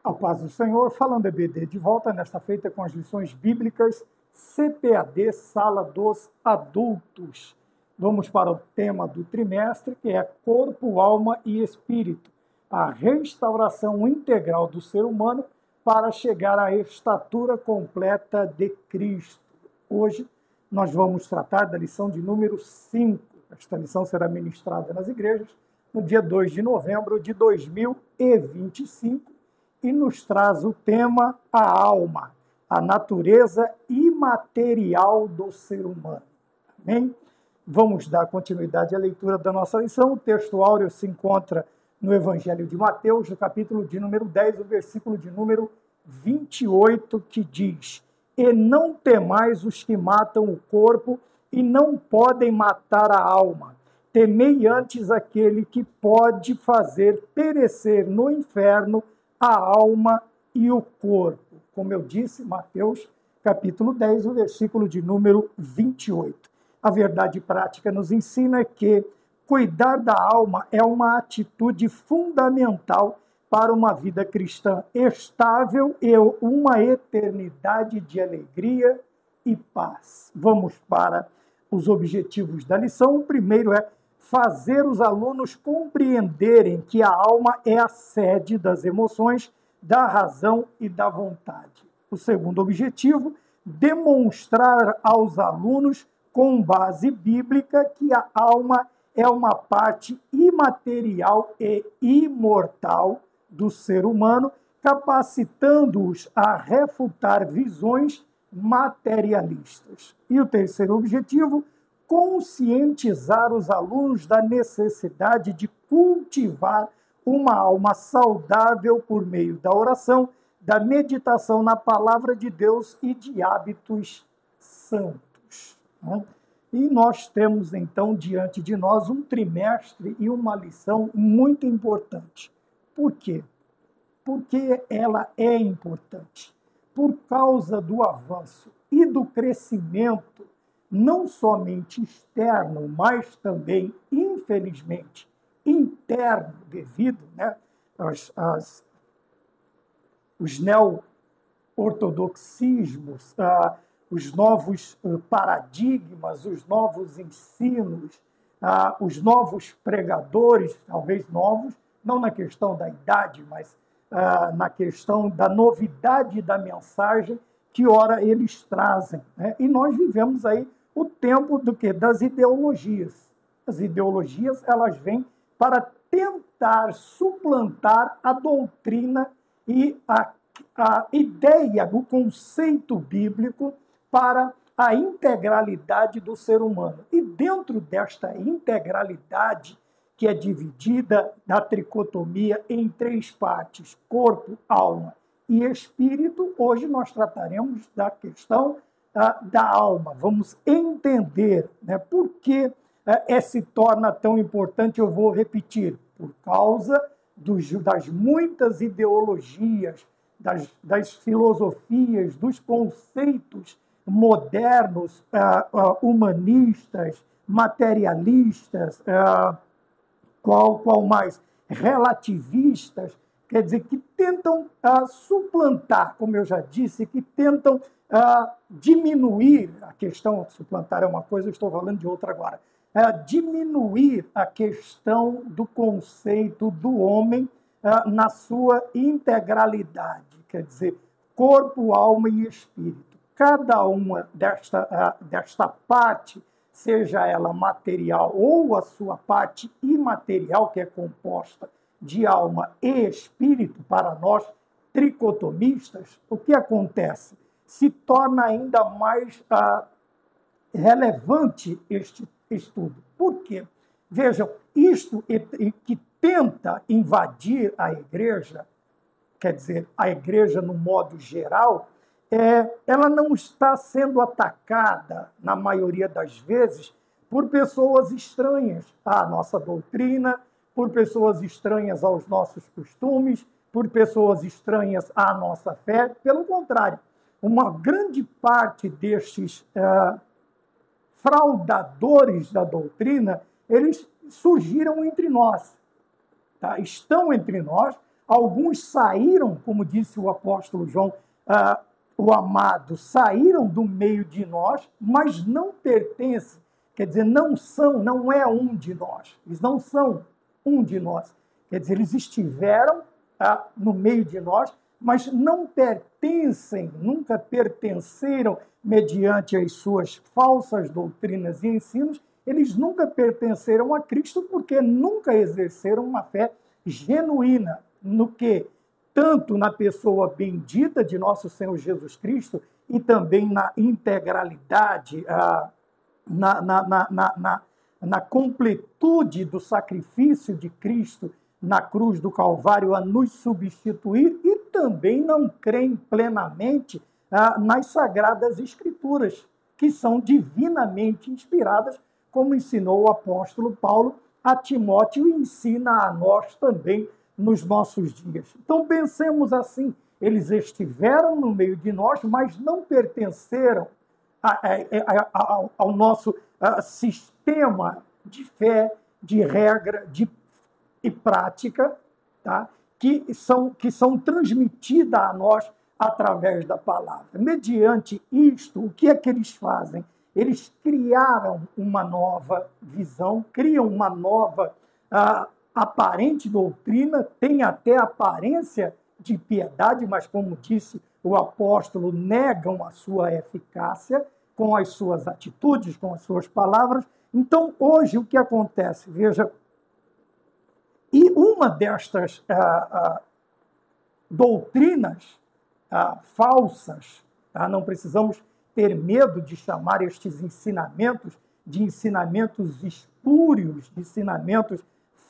A paz do Senhor, falando EBD, de volta nesta feita com as lições bíblicas, CPAD, Sala dos Adultos. Vamos para o tema do trimestre, que é Corpo, Alma e Espírito, a restauração integral do ser humano para chegar à estatura completa de Cristo. Hoje nós vamos tratar da lição de número 5. Esta lição será ministrada nas igrejas no dia 2 de novembro de 2025, e nos traz o tema a alma, a natureza imaterial do ser humano. Amém? Vamos dar continuidade à leitura da nossa lição. O texto áureo se encontra no Evangelho de Mateus, no capítulo de número 10, o versículo de número 28, que diz: E não temais os que matam o corpo e não podem matar a alma. Temei antes aquele que pode fazer perecer no inferno a alma e o corpo. Como eu disse, Mateus, capítulo 10, o versículo de número 28. A verdade prática nos ensina que cuidar da alma é uma atitude fundamental para uma vida cristã estável e uma eternidade de alegria e paz. Vamos para os objetivos da lição. O primeiro é fazer os alunos compreenderem que a alma é a sede das emoções, da razão e da vontade. O segundo objetivo, demonstrar aos alunos, com base bíblica, que a alma é uma parte imaterial e imortal do ser humano, capacitando-os a refutar visões materialistas. E o terceiro objetivo, conscientizar os alunos da necessidade de cultivar uma alma saudável por meio da oração, da meditação na palavra de Deus e de hábitos santos. E nós temos, então, diante de nós um trimestre e uma lição muito importante. Por quê? Porque ela é importante. Por causa do avanço e do crescimento não somente externo, mas também, infelizmente, interno, devido os neo-ortodoxismos, os novos paradigmas, os novos ensinos, os novos pregadores, talvez novos, não na questão da idade, mas na questão da novidade da mensagem que ora eles trazem, né? E nós vivemos aí o tempo do quê? Das ideologias. As ideologias, elas vêm para tentar suplantar a doutrina e a ideia, o conceito bíblico para a integralidade do ser humano. E dentro desta integralidade, que é dividida na tricotomia em três partes, corpo, alma e espírito, hoje nós trataremos da questão da alma. Vamos entender, né, por que se torna tão importante. Eu vou repetir: por causa das muitas ideologias, das filosofias, dos conceitos modernos, humanistas, materialistas, qual mais? Relativistas, quer dizer, que tentam suplantar, como eu já disse, que tentam diminuir a questão. Suplantar é uma coisa, eu estou falando de outra agora. Diminuir a questão do conceito do homem na sua integralidade, quer dizer, corpo, alma e espírito. Cada uma desta parte, seja ela material ou a sua parte imaterial, que é composta de alma e espírito, para nós tricotomistas, o que acontece? Se torna ainda mais relevante este estudo. Por quê? Vejam, isto que tenta invadir a igreja, quer dizer, a igreja no modo geral, ela não está sendo atacada, na maioria das vezes, por pessoas estranhas à nossa doutrina, por pessoas estranhas aos nossos costumes, por pessoas estranhas à nossa fé. Pelo contrário, uma grande parte destes fraudadores da doutrina, eles surgiram entre nós, tá? Estão entre nós, Alguns saíram, como disse o apóstolo João, o amado, saíram do meio de nós, mas não pertencem, quer dizer, não é um de nós, eles não são um de nós. Quer dizer, eles estiveram no meio de nós, mas não pertencem, nunca pertenceram mediante as suas falsas doutrinas e ensinos, eles nunca pertenceram a Cristo porque nunca exerceram uma fé genuína no que? Tanto na pessoa bendita de nosso Senhor Jesus Cristo e também na integralidade, na completude do sacrifício de Cristo na cruz do Calvário a nos substituir, e também não creem plenamente nas Sagradas Escrituras, que são divinamente inspiradas, como ensinou o apóstolo Paulo a Timóteo e ensina a nós também nos nossos dias. Então pensemos assim, eles estiveram no meio de nós, mas não pertenceram ao nosso sistema de fé, de regra, e prática, tá? que são transmitidas a nós através da palavra. Mediante isto, o que é que eles fazem? Eles criaram uma nova visão, criam uma nova aparente doutrina, tem até aparência de piedade, mas, como disse o apóstolo, negam a sua eficácia com as suas atitudes, com as suas palavras. Então, hoje, o que acontece? Veja, e uma destas doutrinas falsas, não precisamos ter medo de chamar estes ensinamentos de ensinamentos espúrios, de ensinamentos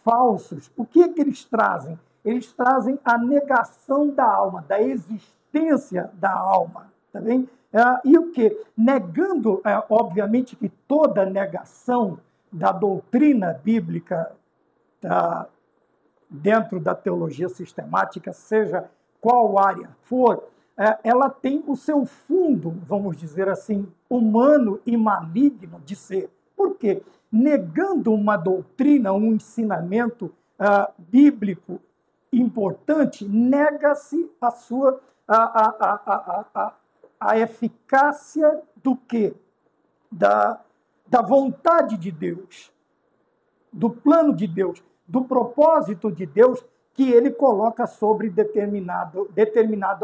falsos. O que é que eles trazem? Eles trazem a negação da alma, da existência da alma, tá bem? E o que? Negando, obviamente, que toda negação da doutrina bíblica dentro da teologia sistemática, seja qual área for, ela tem o seu fundo, vamos dizer assim, humano e maligno de ser. Por quê? Negando uma doutrina, um ensinamento bíblico importante, nega-se a sua a eficácia do quê? Da vontade de Deus, do plano de Deus, do propósito de Deus que ele coloca sobre determinado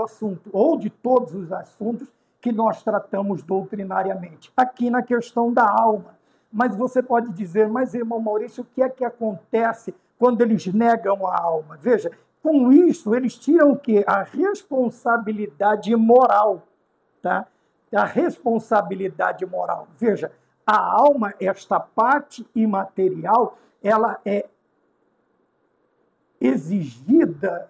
assunto, ou de todos os assuntos que nós tratamos doutrinariamente. Aqui na questão da alma. Mas você pode dizer, mas irmão Maurício, o que é que acontece quando eles negam a alma? Veja, com isso eles tiram o quê? A responsabilidade moral, tá? A responsabilidade moral. Veja, a alma, esta parte imaterial, ela é exigida,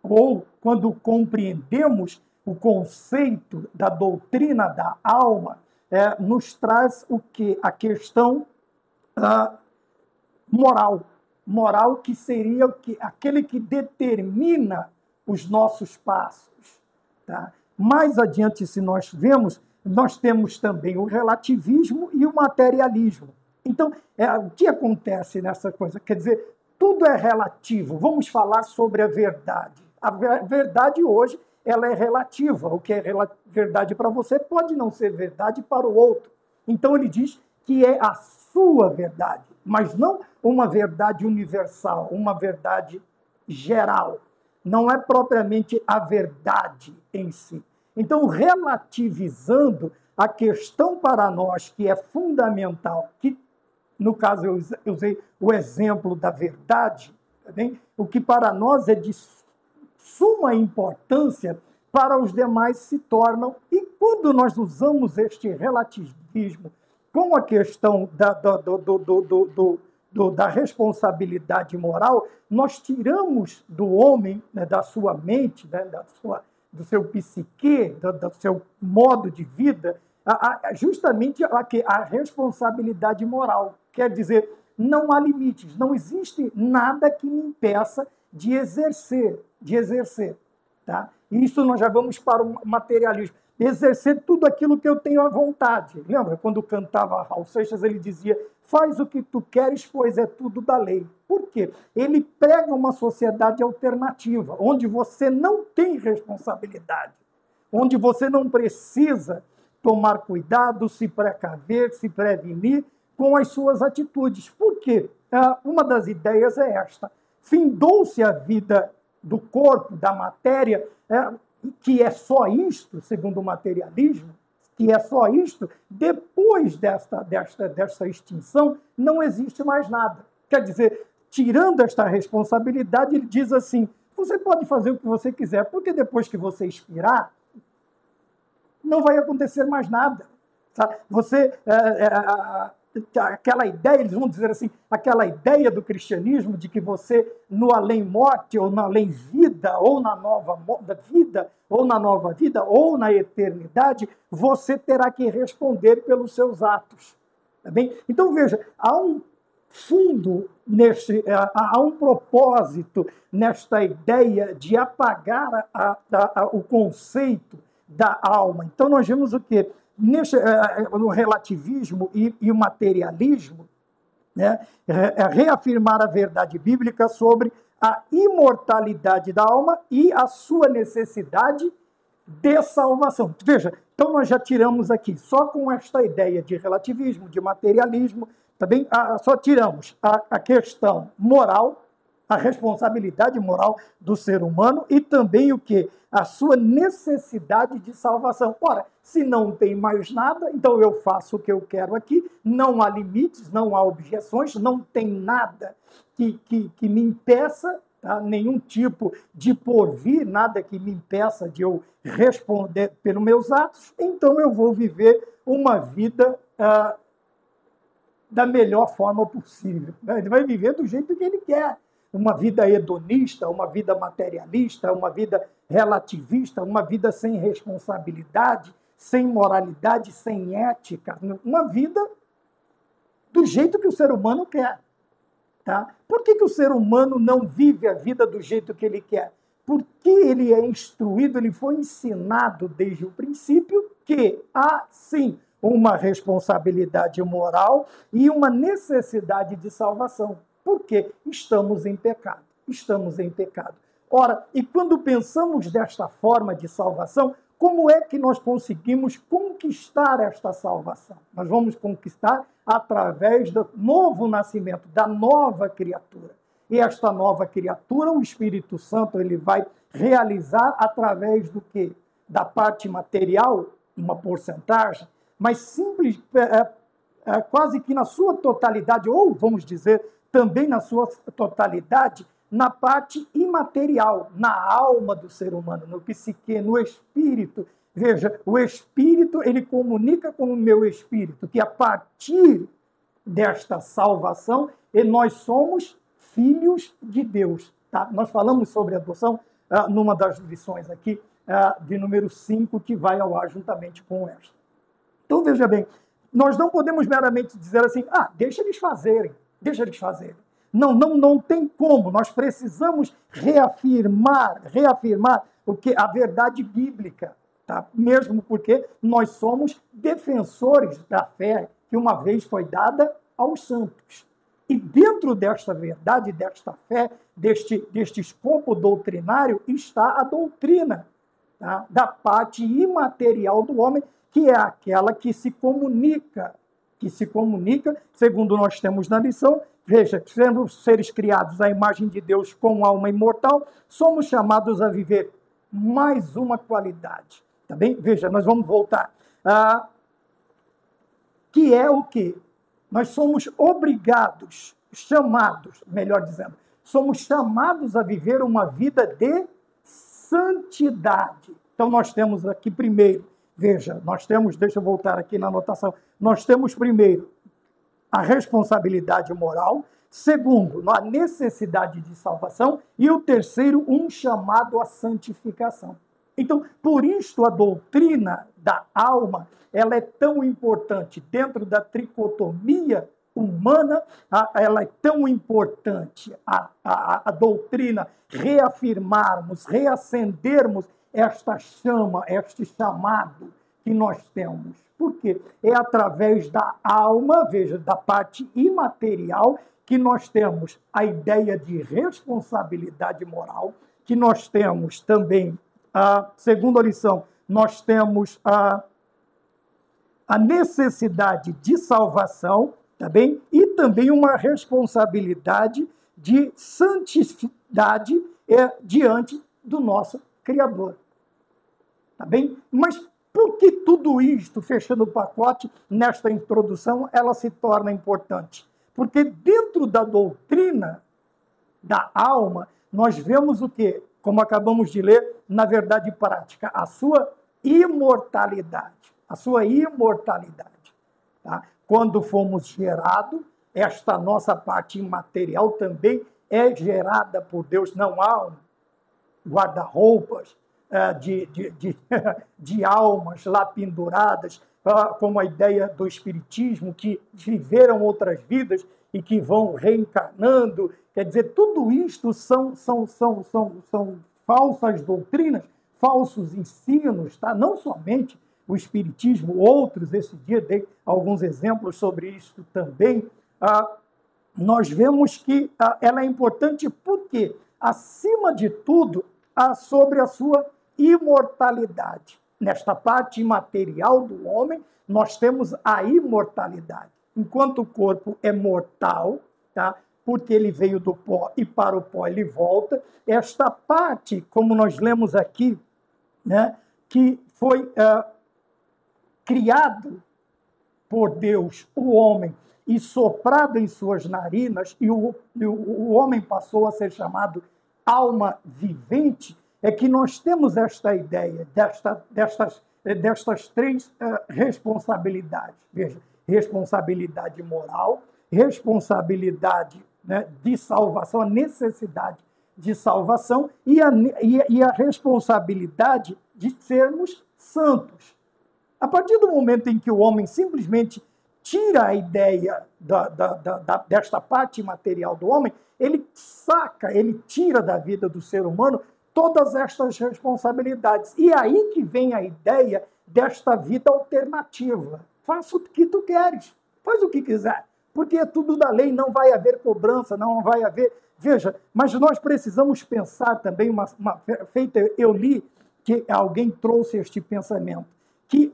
ou quando compreendemos o conceito da doutrina da alma, nos traz o que? A questão moral. Moral que seria o que? Aquele que determina os nossos passos. Tá? Mais adiante, se nós vemos, nós temos também o relativismo e o materialismo. Então, o que acontece nessa coisa? Quer dizer, tudo é relativo. Vamos falar sobre a verdade. A verdade hoje, ela é relativa. O que é verdade para você pode não ser verdade para o outro. Então ele diz que é a sua verdade, mas não uma verdade universal, uma verdade geral. Não é propriamente a verdade em si. Então, relativizando a questão para nós que é fundamental, que no caso, eu usei o exemplo da verdade, tá bem? O que para nós é de suma importância, para os demais se tornam. E quando nós usamos este relativismo com a questão da responsabilidade moral, nós tiramos do homem, né, da sua mente, né, do seu psique, do seu modo de vida, justamente a responsabilidade moral. Quer dizer, não há limites, não existe nada que me impeça de exercer. Tá? E isso nós já vamos para o materialismo. Exercer tudo aquilo que eu tenho à vontade. Lembra? Quando cantava Raul Seixas, ele dizia, faz o que tu queres, pois é tudo da lei. Por quê? Ele prega uma sociedade alternativa, onde você não tem responsabilidade, onde você não precisa tomar cuidado, se precaver, se prevenir com as suas atitudes. Por quê? Uma das ideias é esta. Findou-se a vida do corpo, da matéria, que é só isto, segundo o materialismo, que é só isto, depois desta extinção, não existe mais nada. Quer dizer, tirando esta responsabilidade, ele diz assim, você pode fazer o que você quiser, porque depois que você expirar, não vai acontecer mais nada. Sabe? Aquela ideia, eles vão dizer assim, aquela ideia do cristianismo de que você, no além-morte, ou na além-vida, ou na nova vida, ou na nova vida, ou na eternidade, você terá que responder pelos seus atos. Tá bem? Então, veja, há um fundo, há um propósito nesta ideia de apagar o conceito da alma. Então, nós vemos o quê? No relativismo e o materialismo, né, reafirmar a verdade bíblica sobre a imortalidade da alma e a sua necessidade de salvação. Veja, então nós já tiramos aqui, só com esta ideia de relativismo, de materialismo, também só tiramos a questão moral, a responsabilidade moral do ser humano e também o quê? A sua necessidade de salvação. Ora, se não tem mais nada, então eu faço o que eu quero aqui, não há limites, não há objeções, não tem nada que me impeça, tá? Nenhum tipo de porvir, nada que me impeça de eu responder pelos meus atos, então eu vou viver uma vida da melhor forma possível. Ele vai viver do jeito que ele quer. Uma vida hedonista, uma vida materialista, uma vida relativista, uma vida sem responsabilidade, sem moralidade, sem ética, uma vida do jeito que o ser humano quer. Tá? Por que o ser humano não vive a vida do jeito que ele quer? Porque ele é instruído, ele foi ensinado desde o princípio que há, sim, uma responsabilidade moral e uma necessidade de salvação. Porque estamos em pecado. Estamos em pecado. Ora, e quando pensamos desta forma de salvação, como é que nós conseguimos conquistar esta salvação? Nós vamos conquistar através do novo nascimento, da nova criatura. E esta nova criatura, o Espírito Santo, ele vai realizar através do quê? Da parte material, uma porcentagem, mas simples, quase que na sua totalidade, ou vamos dizer, também na sua totalidade, na parte imaterial, na alma do ser humano, no psique, no espírito. Veja, o espírito, ele comunica com o meu espírito, que a partir desta salvação, nós somos filhos de Deus. Tá? Nós falamos sobre adoção numa das lições aqui, de número 5, que vai ao ar juntamente com esta. Então, veja bem, nós não podemos meramente dizer assim, deixa eles fazerem. Não tem como. Nós precisamos reafirmar a verdade bíblica, tá? Mesmo porque nós somos defensores da fé que uma vez foi dada aos santos. E dentro desta verdade, desta fé, deste escopo doutrinário, está a doutrina, tá? Da parte imaterial do homem, que é aquela que se comunica, segundo nós temos na lição. Veja, sendo seres criados à imagem de Deus com alma imortal, somos chamados a viver mais uma qualidade. Tá bem? Veja, nós vamos voltar. Que é o quê? Nós somos obrigados, somos chamados a viver uma vida de santidade. Então, nós temos aqui primeiro, veja, deixa eu voltar aqui na anotação, nós temos primeiro a responsabilidade moral, segundo, a necessidade de salvação, e o terceiro, um chamado à santificação. Então, por isto, a doutrina da alma, ela é tão importante dentro da tricotomia humana, ela é tão importante a doutrina reafirmarmos, reacendermos esta chama, este chamado que nós temos. Por quê? É através da alma, veja, da parte imaterial, que nós temos a ideia de responsabilidade moral, que nós temos também, a segunda lição, nós temos a necessidade de salvação, tá bem? E também uma responsabilidade de santidade diante do nosso Criador. Tá bem? Mas por que tudo isto, fechando o pacote, nesta introdução, ela se torna importante? Porque dentro da doutrina da alma, nós vemos o quê? Como acabamos de ler, na verdade prática, a sua imortalidade. A sua imortalidade. Tá? Quando fomos gerados, esta nossa parte imaterial também é gerada por Deus. Não há guarda-roupas de almas lá penduradas, como a ideia do espiritismo, que viveram outras vidas e que vão reencarnando. Quer dizer, tudo isto são falsas doutrinas, falsos ensinos, tá? Não somente o espiritismo, outros, esse dia dei alguns exemplos sobre isso também. Nós vemos que ela é importante porque, acima de tudo, sobre a sua imortalidade. Nesta parte imaterial do homem, nós temos a imortalidade. Enquanto o corpo é mortal, tá? Porque ele veio do pó e para o pó ele volta, esta parte, como nós lemos aqui, né, que foi criado por Deus, o homem, e soprado em suas narinas, e o homem passou a ser chamado alma vivente, é que nós temos esta ideia destas três responsabilidades. Veja, responsabilidade moral, responsabilidade, né, de salvação, a necessidade de salvação e a responsabilidade de sermos santos. A partir do momento em que o homem simplesmente tira a ideia desta parte material do homem, ele tira da vida do ser humano todas estas responsabilidades. E aí que vem a ideia desta vida alternativa. Faça o que tu queres, faz o que quiser, porque é tudo da lei, não vai haver cobrança, não vai haver... Veja, mas nós precisamos pensar também, eu li que alguém trouxe este pensamento, que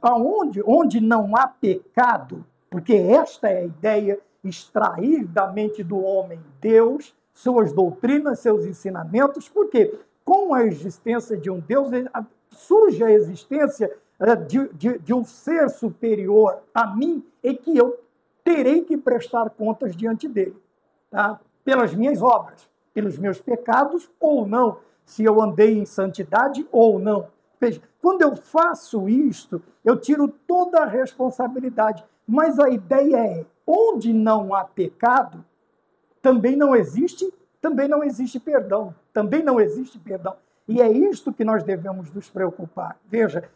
onde não há pecado, porque esta é a ideia, extrair da mente do homem Deus, suas doutrinas, seus ensinamentos, porque com a existência de um Deus, surge a existência de um ser superior a mim, e que eu terei que prestar contas diante dele, tá? Pelas minhas obras, pelos meus pecados ou não, se eu andei em santidade ou não. Veja, quando eu faço isto, eu tiro toda a responsabilidade, mas a ideia é, onde não há pecado, também não existe perdão, também não existe perdão. E é isto que nós devemos nos preocupar. Veja,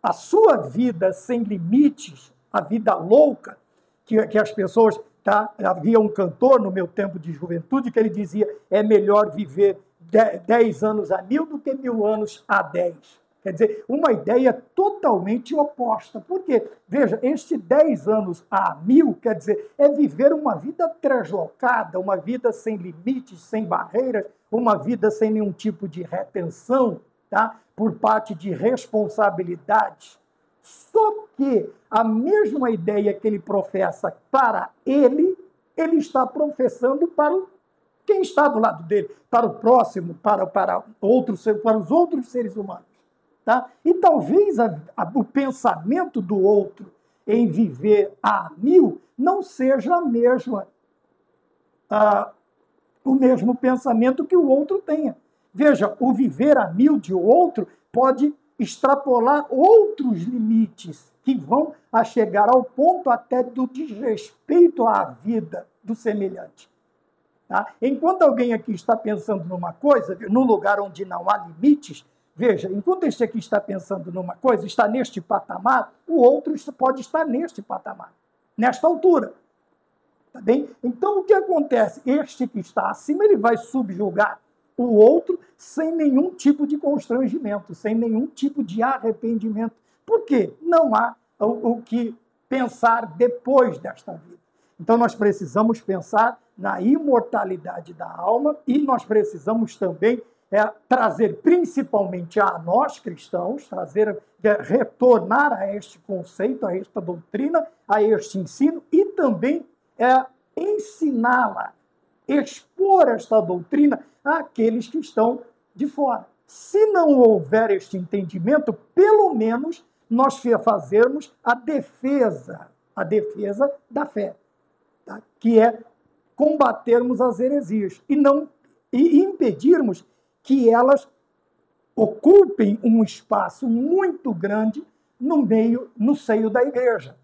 a sua vida sem limites, a vida louca, que as pessoas... Tá? Havia um cantor no meu tempo de juventude que ele dizia, é melhor viver 10 anos a 1000 do que 1000 anos a 10. Quer dizer, uma ideia totalmente oposta. Por quê? Veja, este 10 anos a 1000, quer dizer, é viver uma vida translocada, uma vida sem limites, sem barreiras, uma vida sem nenhum tipo de retenção, tá? Por parte de responsabilidades. Só que a mesma ideia que ele professa para ele está professando para quem está do lado dele, para o próximo, para os outros seres humanos. Tá? E talvez o pensamento do outro em viver a 1000 não seja o mesmo pensamento que o outro tenha. Veja, o viver a 1000 de outro pode extrapolar outros limites que vão a chegar ao ponto até do desrespeito à vida do semelhante. Tá? Enquanto alguém aqui está pensando numa coisa, num lugar onde não há limites, veja, enquanto este aqui está pensando numa coisa, está neste patamar, o outro pode estar neste patamar, nesta altura. Tá bem? Então, o que acontece? Este que está acima, ele vai subjugar o outro sem nenhum tipo de constrangimento, sem nenhum tipo de arrependimento, Por quê? Não há o que pensar depois desta vida. Então nós precisamos pensar na imortalidade da alma e nós precisamos também trazer principalmente a nós cristãos, retornar a este conceito, a esta doutrina, a este ensino e também ensiná-la, expor esta doutrina àqueles que estão de fora. Se não houver este entendimento, pelo menos nós fazermos a defesa da fé, tá? Que é combatermos as heresias e impedirmos que elas ocupem um espaço muito grande no seio da igreja,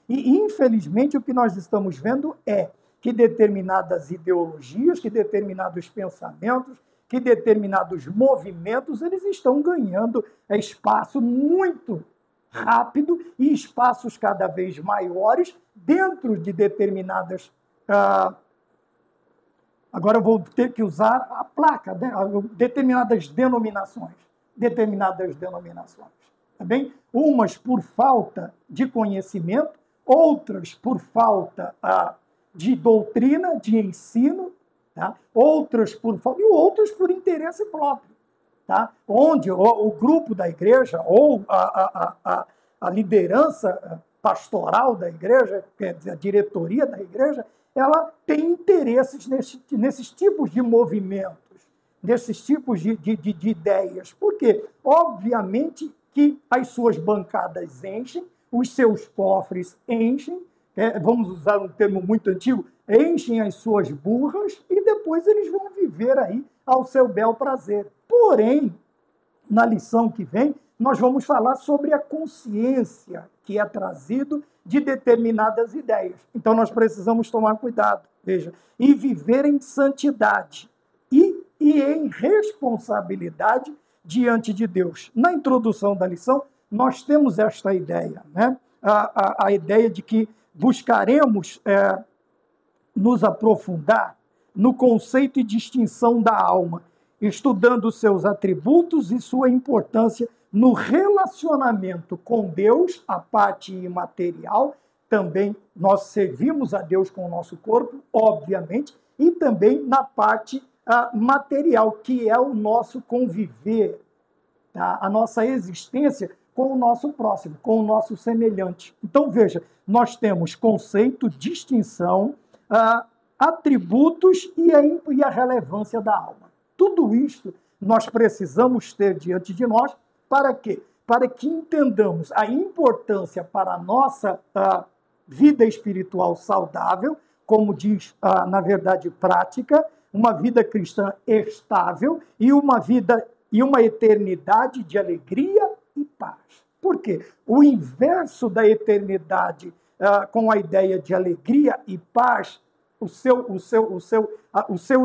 E, infelizmente, o que nós estamos vendo é que determinadas ideologias, que determinados pensamentos, que determinados movimentos, eles estão ganhando espaço muito rápido e espaços cada vez maiores dentro de determinadas... Agora eu vou ter que usar a placa, né? Determinadas denominações. Tá bem? Umas por falta de conhecimento, outras por falta de doutrina, de ensino, tá? Outras por interesse próprio, tá? Onde o grupo da igreja ou a liderança pastoral da igreja, quer dizer, a diretoria da igreja, ela tem interesses nesses tipos de movimentos, nesses tipos de ideias. Por quê? Obviamente que as suas bancadas enchem, os seus cofres enchem, vamos usar um termo muito antigo, enchem as suas burras e depois eles vão viver aí ao seu bel prazer. Porém, na lição que vem, nós vamos falar sobre a consciência que é trazido de determinadas ideias. Então, nós precisamos tomar cuidado, veja, e viver em santidade e em responsabilidade diante de Deus. Na introdução da lição, nós temos esta ideia, né? A ideia de que buscaremos nos aprofundar no conceito e distinção da alma, estudando seus atributos e sua importância no relacionamento com Deus, a parte imaterial. Também nós servimos a Deus com o nosso corpo, obviamente, e também na parte material, que é o nosso conviver, tá? A nossa existência com o nosso próximo, com o nosso semelhante. Então, veja, nós temos conceito, distinção, atributos e a relevância da alma. Tudo isto nós precisamos ter diante de nós. Para quê? Para que entendamos a importância para a nossa vida espiritual saudável, como diz, na verdade, prática, uma vida cristã estável e uma eternidade de alegria e paz. Por quê? O inverso da eternidade com a ideia de alegria e paz, o seu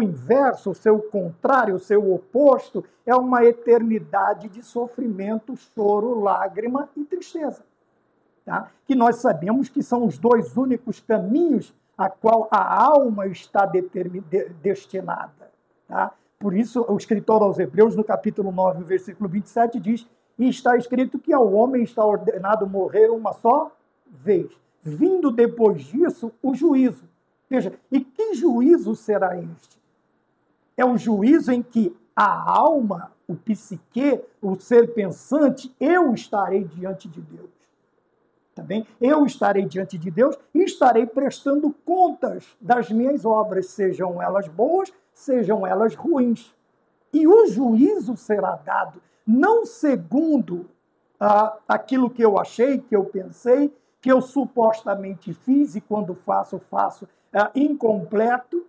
inverso, o seu contrário, o seu oposto, é uma eternidade de sofrimento, choro, lágrima e tristeza. Tá? Que nós sabemos que são os dois únicos caminhos a qual a alma está destinada. Tá? Por isso, o escritor aos Hebreus, no capítulo 9, versículo 27, diz: e está escrito que ao homem está ordenado morrer uma só vez, vindo depois disso o juízo. Veja, e que juízo será este? É um juízo em que a alma, o psique, o ser pensante, eu estarei diante de Deus. Tá bem? Eu estarei diante de Deus e estarei prestando contas das minhas obras, sejam elas boas, sejam elas ruins. E o juízo será dado não segundo aquilo que eu achei, que eu pensei, que eu supostamente fiz e quando faço incompleto,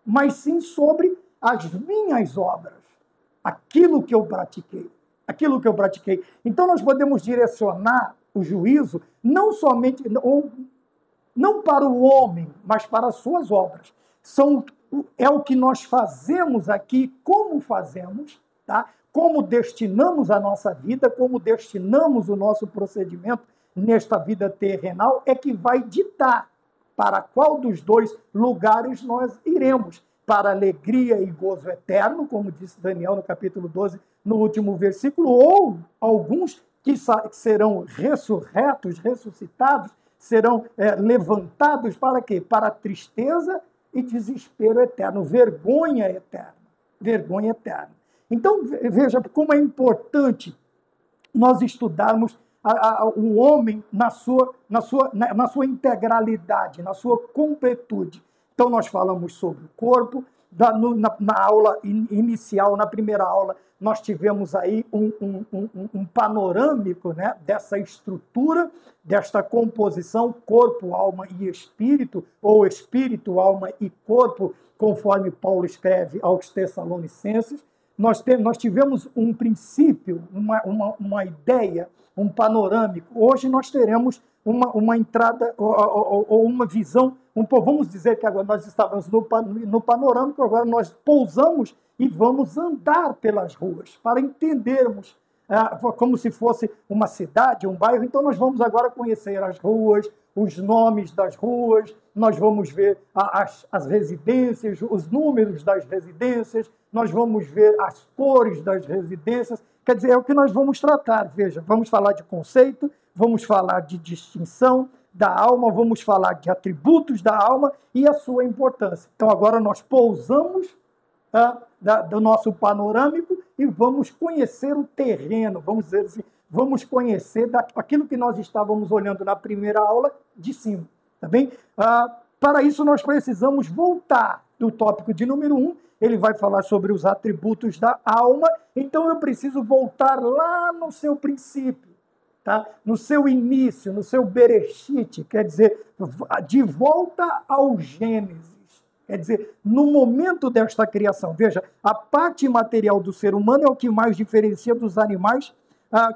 mas sim sobre as minhas obras, aquilo que eu pratiquei. Então nós podemos direcionar o juízo não somente, não para o homem, mas para as suas obras. É o que nós fazemos aqui, como fazemos, tá? Como destinamos a nossa vida, como destinamos o nosso procedimento nesta vida terrenal, é que vai ditar para qual dos dois lugares nós iremos. Para alegria e gozo eterno, como disse Daniel no capítulo 12, no último versículo, ou alguns que serão ressurretos, ressuscitados, serão levantados para quê? Para tristeza e desespero eterno, vergonha eterna. Vergonha eterna. Então, veja como é importante nós estudarmos o homem na sua integralidade, na sua completude. Então, nós falamos sobre o corpo. Na aula inicial, na primeira aula, nós tivemos aí um panorâmico, né, dessa estrutura, desta composição, corpo, alma e espírito, ou espírito, alma e corpo, conforme Paulo escreve aos Tessalonicenses. Nós tivemos um princípio, uma ideia, um panorâmico. Hoje nós teremos uma entrada ou uma visão, vamos dizer que agora nós estávamos no panorâmico, agora nós pousamos e vamos andar pelas ruas para entendermos como se fosse uma cidade, um bairro. Então nós vamos agora conhecer as ruas, os nomes das ruas, nós vamos ver as residências, os números das residências, nós vamos ver as cores das residências. Quer dizer, é o que nós vamos tratar. Veja, vamos falar de conceito, vamos falar de distinção da alma, vamos falar de atributos da alma e a sua importância. Então agora nós pousamos do nosso panorâmico e vamos conhecer o terreno, vamos dizer assim, vamos conhecer aquilo que nós estávamos olhando na primeira aula de cima, tá bem? Para isso nós precisamos voltar do tópico de número 1, ele vai falar sobre os atributos da alma, então eu preciso voltar lá no seu princípio, tá? No seu início, no seu Bereshit, quer dizer, de volta ao Gênesis. Quer dizer, no momento desta criação, veja, a parte material do ser humano é o que mais diferencia dos animais,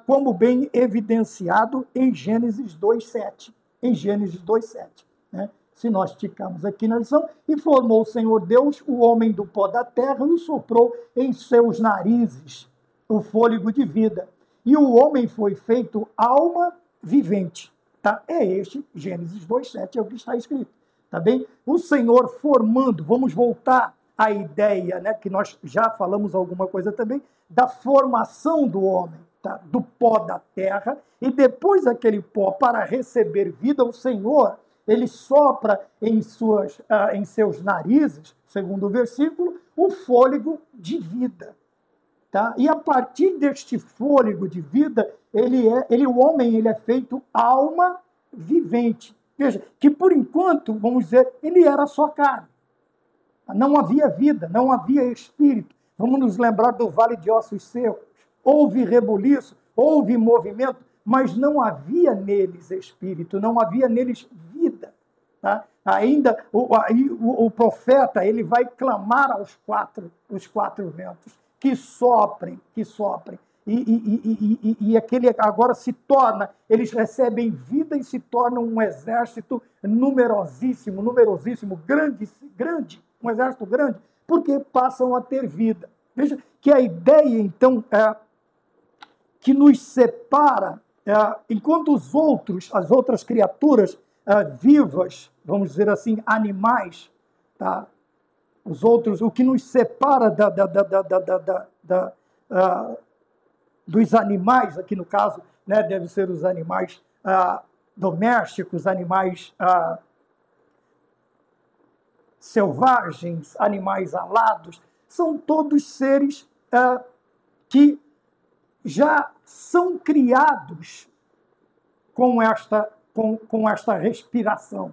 como bem evidenciado em Gênesis 2:7. Em Gênesis 2:7, né? Se nós esticarmos aqui na lição, e formou o Senhor Deus o homem do pó da terra e o soprou em seus narizes o fôlego de vida. E o homem foi feito alma vivente. Tá? É este, Gênesis 2:7, é o que está escrito. Tá bem? O Senhor formando, vamos voltar à ideia, né, que nós já falamos alguma coisa também, da formação do homem, tá? Do pó da terra, e depois daquele pó, para receber vida, o Senhor, ele sopra em seus narizes, segundo o versículo, o fôlego de vida. Tá? E a partir deste fôlego de vida, o homem é feito alma vivente. Veja, que por enquanto, vamos dizer, ele era só carne. Não havia vida, não havia espírito. Vamos nos lembrar do vale de ossos secos. Houve rebuliço, houve movimento, mas não havia neles espírito, não havia neles vida. Tá? Ainda o profeta, ele vai clamar os quatro ventos, que soprem. E aquele agora se torna, eles recebem vida e se tornam um exército numerosíssimo, grande, um exército grande, porque passam a ter vida. Veja que a ideia, então, que nos separa, enquanto as outras criaturas vivas, vamos dizer assim, animais, tá? Os outros, o que nos separa dos animais, aqui no caso, né, deve ser os animais domésticos, animais selvagens, animais alados, são todos seres que já são criados com esta respiração,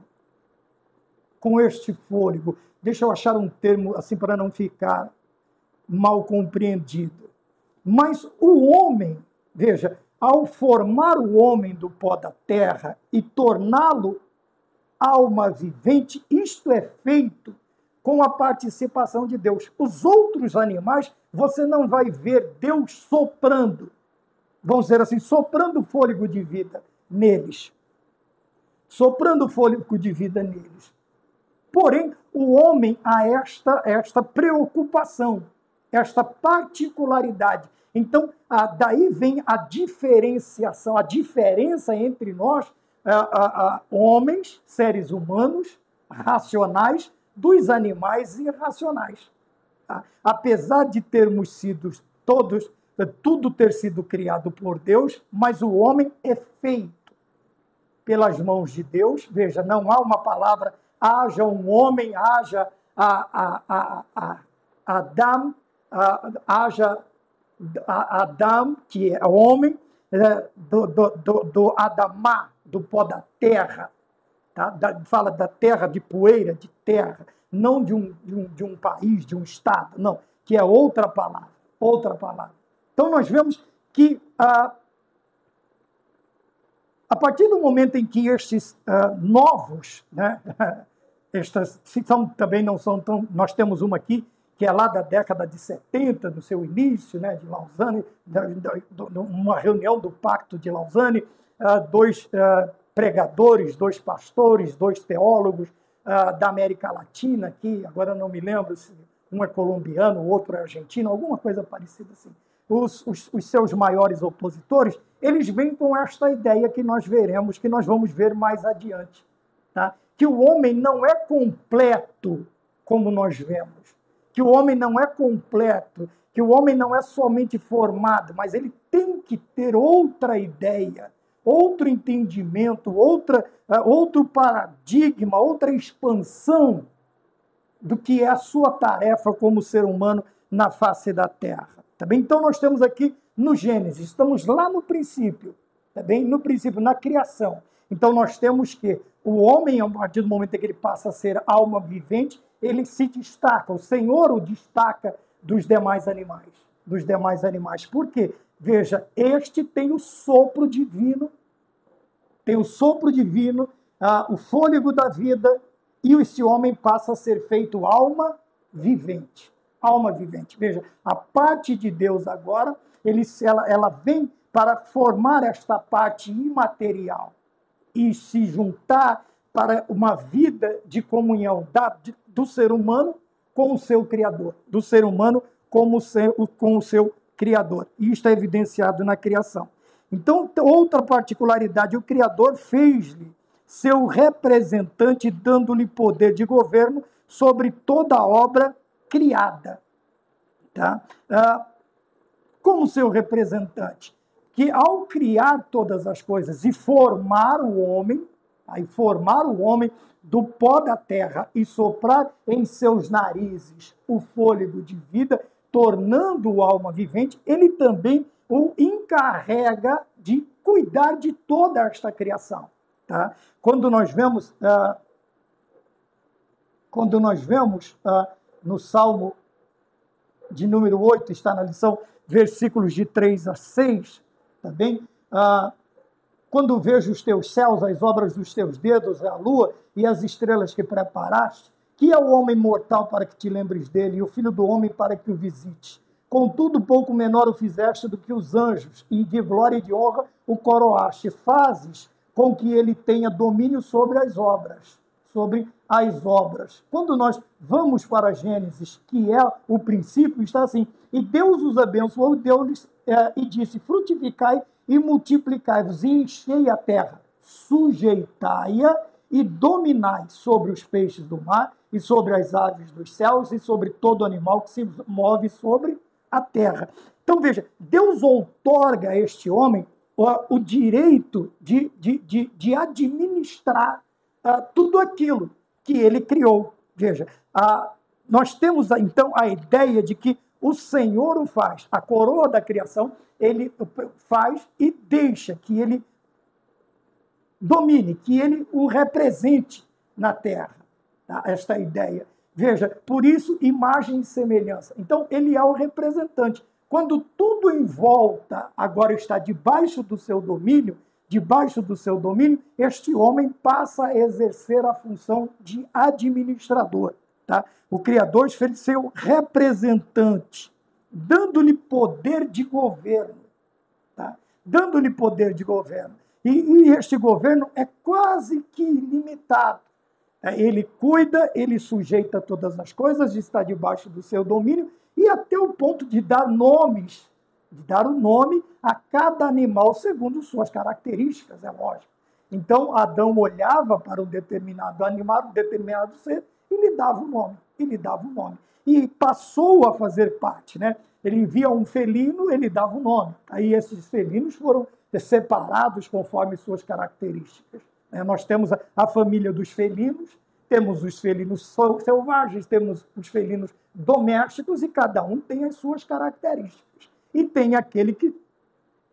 com este fôlego. Deixa eu achar um termo assim para não ficar mal compreendido. Mas o homem, veja, ao formar o homem do pó da terra e torná-lo alma vivente, isto é feito com a participação de Deus. Os outros animais, você não vai ver Deus soprando, vamos dizer assim, soprando fôlego de vida neles. Soprando fôlego de vida neles. Porém, o homem há esta preocupação, esta particularidade. Então, daí vem a diferenciação, a diferença entre nós, homens, seres humanos, racionais, dos animais irracionais. Apesar de termos sido todos tudo ter sido criado por Deus, mas o homem é feito pelas mãos de Deus. Veja, não há uma palavra, haja um homem, haja Adam, haja Adam, que é homem, do Adamá, do pó da terra, tá? Fala da terra, de poeira, de terra, não de um país, de um estado, não, que é outra palavra, outra palavra. Então nós vemos que a partir do momento em que estes novos, né, estas também não são tão, nós temos uma aqui que é lá da década de 70, no seu início, né, de Lausanne, uma reunião do Pacto de Lausanne, dois pregadores, dois pastores, dois teólogos da América Latina, aqui, agora não me lembro se um é colombiano, o outro é argentino, alguma coisa parecida assim. Os seus maiores opositores, eles vêm com esta ideia que nós veremos, que nós vamos ver mais adiante, tá? Que o homem não é completo como nós vemos, que o homem não é completo, que o homem não é somente formado, mas ele tem que ter outra ideia, outro entendimento, outro paradigma, outra expansão do que é a sua tarefa como ser humano na face da Terra. Tá bem? Então nós temos aqui no Gênesis, estamos lá no princípio, tá bem? No princípio, na criação. Então nós temos que o homem, a partir do momento em que ele passa a ser alma vivente, ele se destaca, o Senhor o destaca dos demais animais. Dos demais animais. Por quê? Veja, este tem o sopro divino, o fôlego da vida, e esse homem passa a ser feito alma vivente. Alma vivente. Veja, a parte de Deus agora, ela vem para formar esta parte imaterial e se juntar para uma vida de comunhão do ser humano com o seu Criador, do ser humano com o seu Criador. E isto é evidenciado na criação. Então, outra particularidade, o Criador fez-lhe seu representante, dando-lhe poder de governo sobre toda a obra criada. Tá? Como seu representante, que ao criar todas as coisas e formar o homem do pó da terra e soprar em seus narizes o fôlego de vida, tornando-o alma vivente, ele também o encarrega de cuidar de toda esta criação. Tá? Quando nós vemos no Salmo de número 8, está na lição, versículos de 3 a 6, tá bem? Quando vejo os teus céus, as obras dos teus dedos, a lua e as estrelas que preparaste, que é o homem mortal para que te lembres dele, e o filho do homem para que o visites. Contudo, pouco menor o fizeste do que os anjos, e de glória e de honra o coroaste. Fazes com que ele tenha domínio sobre as obras. Quando nós vamos para Gênesis, que é o princípio, está assim: e Deus os abençoou, e disse: frutificai e multiplicai-vos, e enchei a terra, sujeitai-a e dominai sobre os peixes do mar, e sobre as aves dos céus, e sobre todo animal que se move sobre a terra. Então, veja, Deus outorga a este homem o direito de administrar tudo aquilo que ele criou. Veja, nós temos então a ideia de que o Senhor o faz, a coroa da criação, ele faz e deixa que ele domine, que ele o represente na terra. Tá? Esta ideia. Veja, por isso, imagem e semelhança. Então, ele é o representante. Quando tudo em volta agora está debaixo do seu domínio, este homem passa a exercer a função de administrador. Tá? O Criador fez seu representante, dando-lhe poder de governo. Tá? Dando-lhe poder de governo. E este governo é quase que ilimitado. Ele cuida, ele sujeita todas as coisas, está debaixo do seu domínio, e até o ponto de dar nomes, de dar o nome a cada animal segundo suas características, é lógico. Então, Adão olhava para um determinado animal, um determinado ser, e lhe dava o nome. e passou a fazer parte, né? Ele via um felino, ele dava um nome. Aí esses felinos foram separados conforme suas características. Nós temos a família dos felinos, temos os felinos selvagens, temos os felinos domésticos, e cada um tem as suas características. E tem aquele que,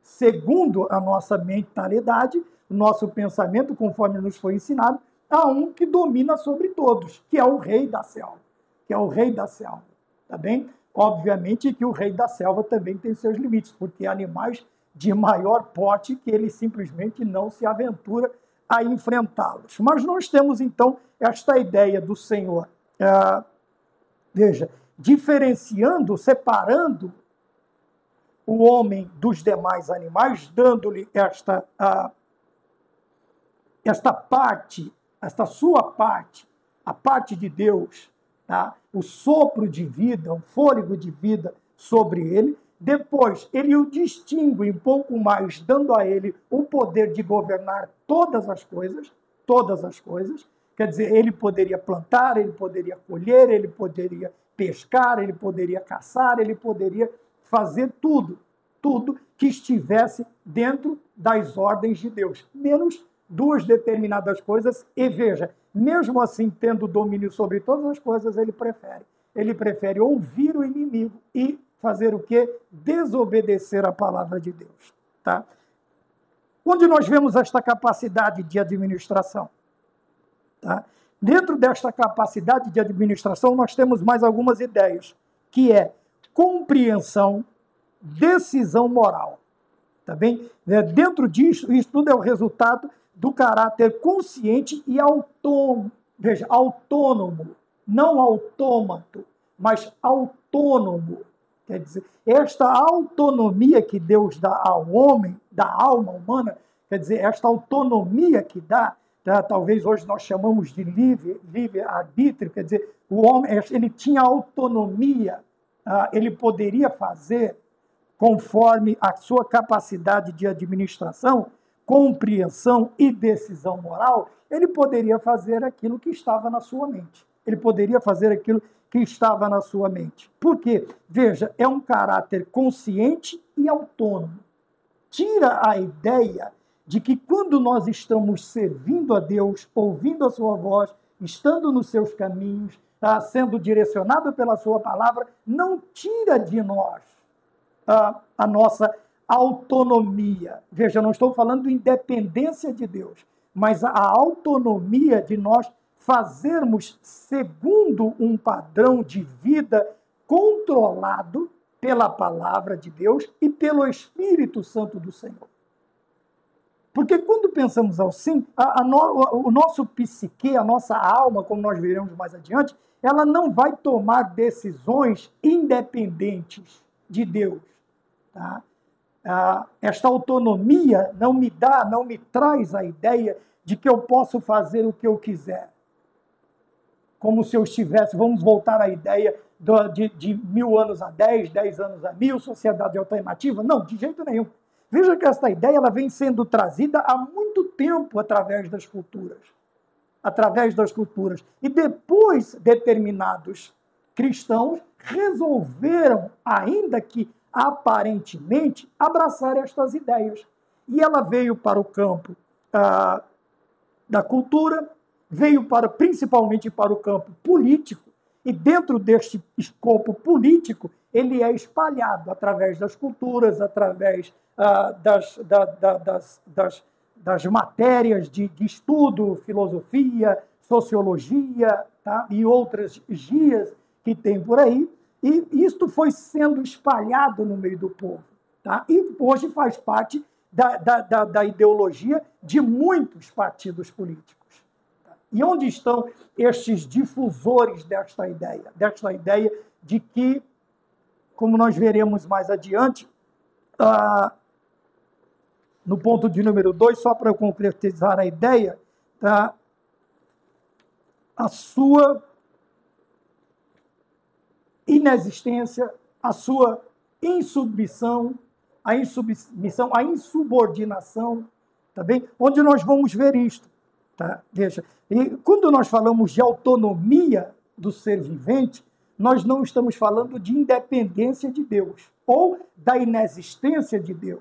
segundo a nossa mentalidade, o nosso pensamento, conforme nos foi ensinado, há um que domina sobre todos, que é o rei da selva. Que é o rei da selva, tá bem? Obviamente que o rei da selva também tem seus limites, porque há animais de maior porte que ele simplesmente não se aventura a enfrentá-los. Mas nós temos, então, esta ideia do Senhor, veja, diferenciando, separando o homem dos demais animais, dando-lhe esta parte, esta sua parte, a parte de Deus, tá? O sopro de vida, o fôlego de vida sobre ele. Depois, ele o distingue um pouco mais, dando a ele o poder de governar todas as coisas, quer dizer, ele poderia plantar, ele poderia colher, ele poderia pescar, ele poderia caçar, ele poderia fazer tudo que estivesse dentro das ordens de Deus, menos duas determinadas coisas. E veja, mesmo assim, tendo domínio sobre todas as coisas, ele prefere ouvir o inimigo e fazer o quê? Desobedecer a palavra de Deus. Tá? Onde nós vemos esta capacidade de administração? Tá? Dentro desta capacidade de administração, nós temos mais algumas ideias, que é compreensão, decisão moral. Tá bem? Dentro disso, isso tudo é o resultado do caráter consciente e autônomo. Veja, autônomo, não autômato, mas autônomo. Quer dizer, esta autonomia que Deus dá ao homem, da alma humana, quer dizer, esta autonomia que dá, tá? Talvez hoje nós chamamos de livre-arbítrio, quer dizer, o homem, ele tinha autonomia, ele poderia fazer, conforme a sua capacidade de administração, compreensão e decisão moral, ele poderia fazer aquilo que estava na sua mente. Ele poderia fazer aquilo que estava na sua mente. Por quê? Veja, é um caráter consciente e autônomo. Tira a ideia de que quando nós estamos servindo a Deus, ouvindo a sua voz, estando nos seus caminhos, sendo direcionado pela sua palavra, não tira de nós a nossa autonomia. Veja, não estou falando de independência de Deus, mas a autonomia de nós fazermos segundo um padrão de vida controlado pela palavra de Deus e pelo Espírito Santo do Senhor. Porque quando pensamos assim, o nosso psique, a nossa alma, como nós veremos mais adiante, ela não vai tomar decisões independentes de Deus. Tá? Esta autonomia não me traz a ideia de que eu posso fazer o que eu quiser. Como se eu estivesse, vamos voltar à ideia de 1000 anos a 10 anos a 1000, sociedade alternativa? Não, de jeito nenhum. Veja que esta ideia ela vem sendo trazida há muito tempo através das culturas. E depois, determinados cristãos resolveram, ainda que aparentemente, abraçar estas ideias. E ela veio para o campo da cultura, veio principalmente para o campo político, e dentro deste escopo político, ele é espalhado através das culturas, através das matérias de estudo, filosofia, sociologia, tá? E outras guias que tem por aí, e isto foi sendo espalhado no meio do povo. Tá? E hoje faz parte da ideologia de muitos partidos políticos. E onde estão estes difusores desta ideia de que, como nós veremos mais adiante, no ponto de número 2, só para eu concretizar a ideia, tá? A sua inexistência, a sua insubmissão, a insubordinação, tá bem? Onde nós vamos ver isto, tá? Veja, e quando nós falamos de autonomia do ser vivente, nós não estamos falando de independência de Deus, ou da inexistência de Deus,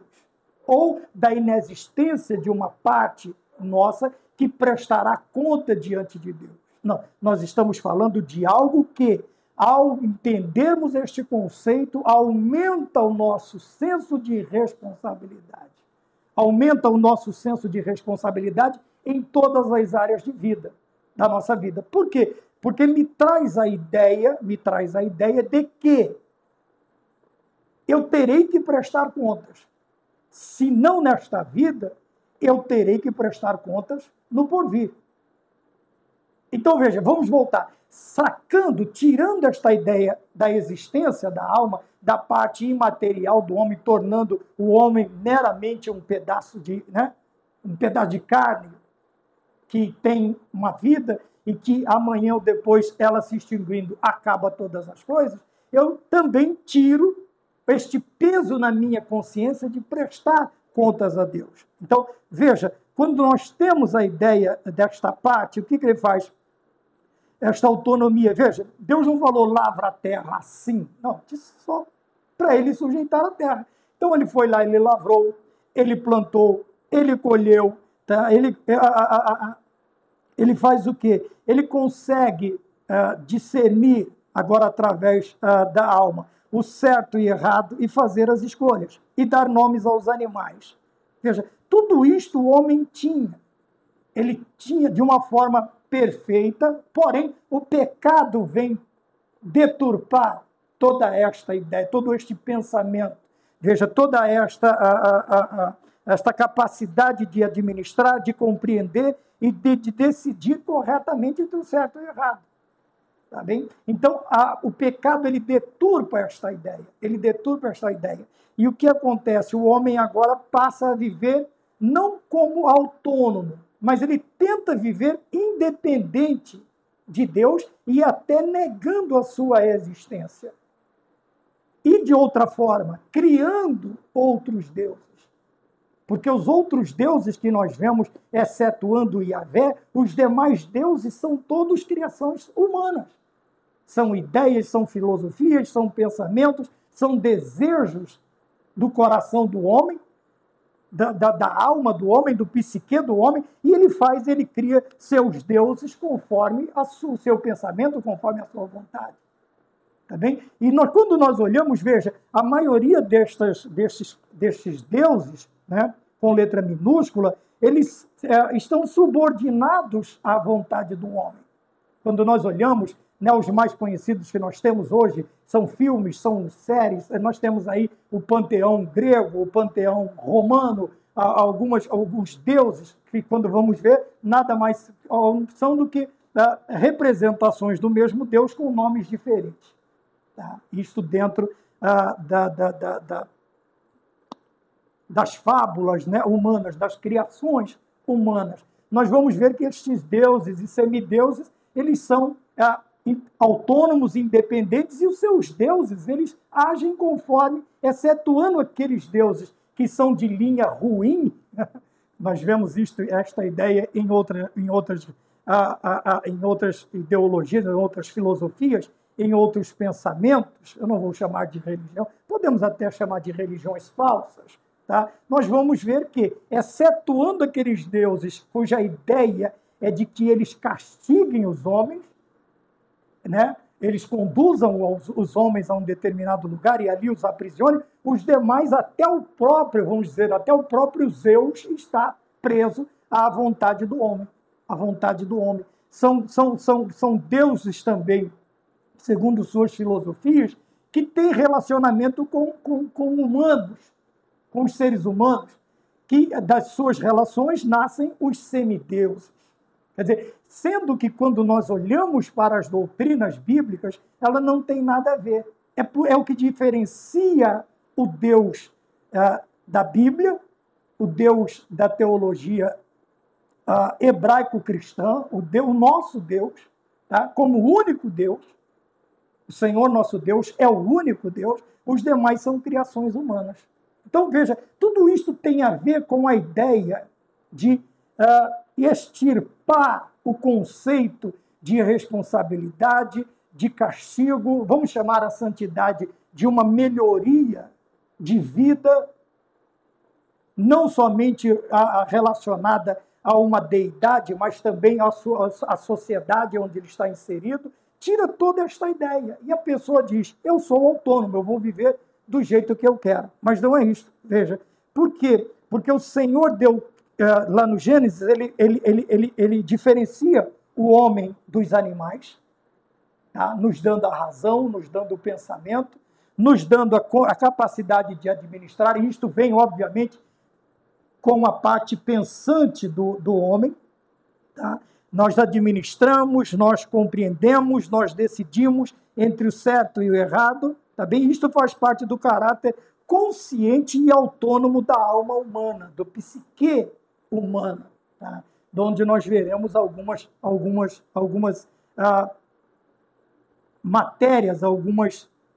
ou da inexistência de uma parte nossa que prestará conta diante de Deus. Não, nós estamos falando de algo que, ao entendermos este conceito, aumenta o nosso senso de responsabilidade. Aumenta o nosso senso de responsabilidade em todas as áreas de vida, da nossa vida. Por quê? Porque me traz a ideia de que eu terei que prestar contas. Se não nesta vida, eu terei que prestar contas no porvir. Então, veja, vamos voltar. Tirando esta ideia da existência da alma, da parte imaterial do homem, tornando o homem meramente um pedaço de carne que tem uma vida e que amanhã ou depois, ela se extinguindo, acaba todas as coisas, eu também tiro este peso na minha consciência de prestar contas a Deus. Então, veja, quando nós temos a ideia desta parte, o que ele faz? Esta autonomia. Veja, Deus não falou lavra a terra assim. Não, disse só para ele sujeitar a terra. Então ele foi lá, ele lavrou, ele plantou, ele colheu, tá? Ele faz o quê? Ele consegue discernir, agora através da alma, o certo e errado e fazer as escolhas e dar nomes aos animais. Veja, tudo isto o homem tinha. Ele tinha de uma forma perfeita, porém o pecado vem deturpar toda esta ideia, todo este pensamento. Veja, toda esta capacidade de administrar, de compreender e de decidir corretamente entre o certo e o errado. Tá bem? Então, o pecado, ele deturpa esta ideia. E o que acontece? O homem agora passa a viver não como autônomo, mas ele tenta viver independente de Deus e até negando a sua existência. E, de outra forma, criando outros deuses. Porque os outros deuses que nós vemos, excetuando Yahvé, os demais deuses são todos criações humanas. São ideias, são filosofias, são pensamentos, são desejos do coração do homem, da alma do homem, do psique do homem, e ele cria seus deuses conforme o seu pensamento, conforme a sua vontade. Tá bem? E quando nós olhamos, veja, a maioria destes deuses, né, com letra minúscula, eles estão subordinados à vontade do homem. Quando nós olhamos, né, os mais conhecidos que nós temos hoje são filmes, são séries. Nós temos aí o panteão grego, o panteão romano, alguns deuses que, quando vamos ver, nada mais são do que representações do mesmo Deus com nomes diferentes. Tá? Isto dentro das fábulas, né, humanas, das criações humanas. Nós vamos ver que estes deuses e semideuses, eles são autônomos, independentes, e os seus deuses, eles agem conforme, excetuando aqueles deuses que são de linha ruim. Nós vemos esta ideia em outras ideologias, em outras filosofias, em outros pensamentos. Eu não vou chamar de religião, podemos até chamar de religiões falsas. Tá? Nós vamos ver que, excetuando aqueles deuses cuja ideia é de que eles castiguem os homens, né? Eles conduzam os homens a um determinado lugar e ali os aprisionem, os demais, até o próprio Zeus está preso à vontade do homem. A vontade do homem. São deuses também, segundo suas filosofias, que têm relacionamento com humanos, com os seres humanos, que das suas relações nascem os semideuses. Quer dizer, sendo que quando nós olhamos para as doutrinas bíblicas, ela não tem nada a ver. É o que diferencia o Deus da Bíblia, o Deus da teologia hebraico-cristã, o nosso Deus, tá? Como único Deus. O Senhor nosso Deus é o único Deus, os demais são criações humanas. Então, veja, tudo isso tem a ver com a ideia de extirpar o conceito de responsabilidade, de castigo, vamos chamar a santidade de uma melhoria de vida, não somente relacionada a uma deidade, mas também à sociedade onde ele está inserido, tira toda esta ideia. E a pessoa diz, eu sou autônomo, eu vou viver do jeito que eu quero. Mas não é isso, veja. Por quê? Porque o Senhor deu, lá no Gênesis, ele diferencia o homem dos animais, tá? Nos dando a razão, nos dando o pensamento, nos dando a capacidade de administrar, e isto vem, obviamente, com a parte pensante do homem. Tá? Nós administramos, nós compreendemos, nós decidimos entre o certo e o errado. Tá bem? Isto faz parte do caráter consciente e autônomo da alma humana, do psique humana, tá? Onde nós veremos algumas matérias,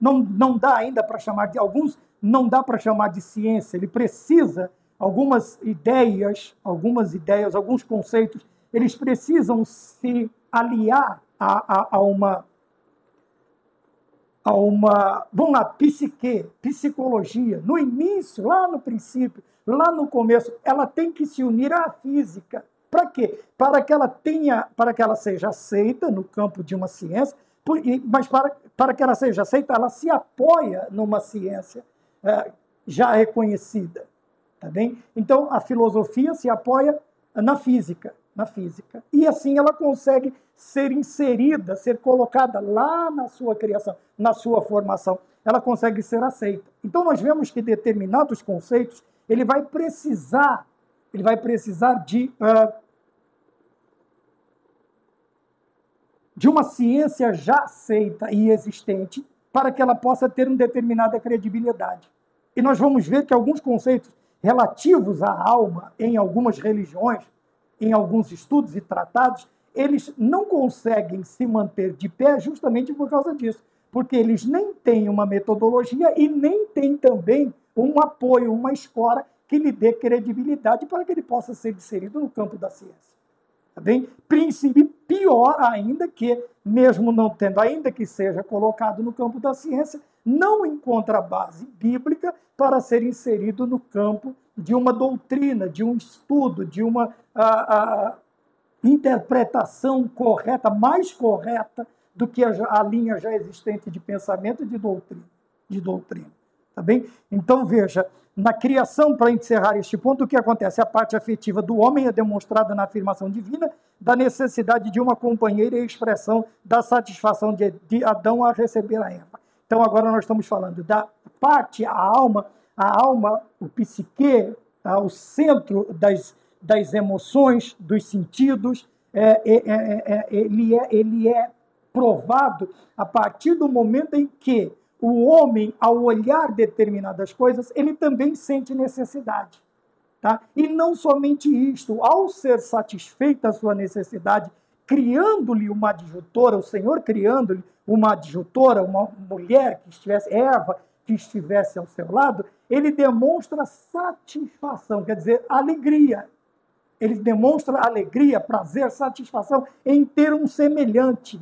não dá ainda para chamar de alguns, não dá para chamar de ciência. Ele precisa algumas ideias, alguns conceitos, eles precisam se aliar a uma, vamos lá, psicologia. No início, lá no princípio, lá no começo, ela tem que se unir à física. Para quê? Para que ela seja aceita no campo de uma ciência, mas para que ela seja aceita, ela se apoia numa ciência já reconhecida. Tá bem? Então, a filosofia se apoia na física. E assim ela consegue ser inserida, ser colocada lá na sua criação, na sua formação. Ela consegue ser aceita. Então, nós vemos que determinados conceitos, ele vai precisar de uma ciência já aceita e existente para que ela possa ter uma determinada credibilidade. E nós vamos ver que alguns conceitos relativos à alma, em algumas religiões, em alguns estudos e tratados, eles não conseguem se manter de pé justamente por causa disso, porque eles nem têm uma metodologia e nem têm também um apoio, uma escola que lhe dê credibilidade para que ele possa ser inserido no campo da ciência. Tá bem? Príncipe, pior ainda que, mesmo não tendo, ainda que seja colocado no campo da ciência, não encontra base bíblica para ser inserido no campo de uma doutrina, de um estudo, de uma interpretação correta, mais correta do que a linha já existente de pensamento e de doutrina. Tá bem? Então, veja, na criação, para encerrar este ponto, o que acontece? A parte afetiva do homem é demonstrada na afirmação divina da necessidade de uma companheira e expressão da satisfação de Adão a receber a Eva. Então, agora nós estamos falando da parte, a alma, o psique, o centro das emoções, dos sentidos, ele é provado a partir do momento em que o homem, ao olhar determinadas coisas, ele também sente necessidade. Tá? E não somente isto, ao ser satisfeita a sua necessidade, criando-lhe uma adjutora, o Senhor criando-lhe uma adjutora, uma mulher que estivesse, Eva, que estivesse ao seu lado, ele demonstra satisfação, quer dizer, alegria. Ele demonstra alegria, prazer, satisfação em ter um semelhante,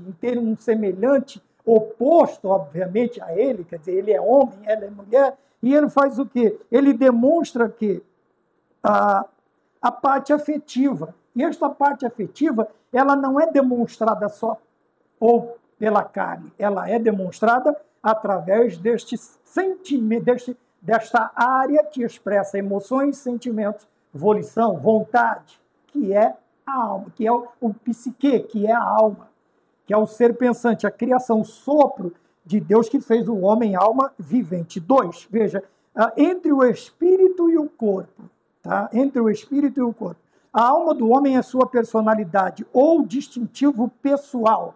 oposto, obviamente, a ele, quer dizer, ele é homem, ela é mulher, e ele faz o quê? Ele demonstra que a parte afetiva, e esta parte afetiva, ela não é demonstrada só ou pela carne, ela é demonstrada através deste sentimento, desta área que expressa emoções, sentimentos, volição, vontade, que é a alma, que é o psique, que é a alma, que é o ser pensante, a criação, o sopro de Deus que fez o homem alma vivente. 2, veja, entre o espírito e o corpo, tá? Entre o espírito e o corpo. A alma do homem é sua personalidade ou distintivo pessoal.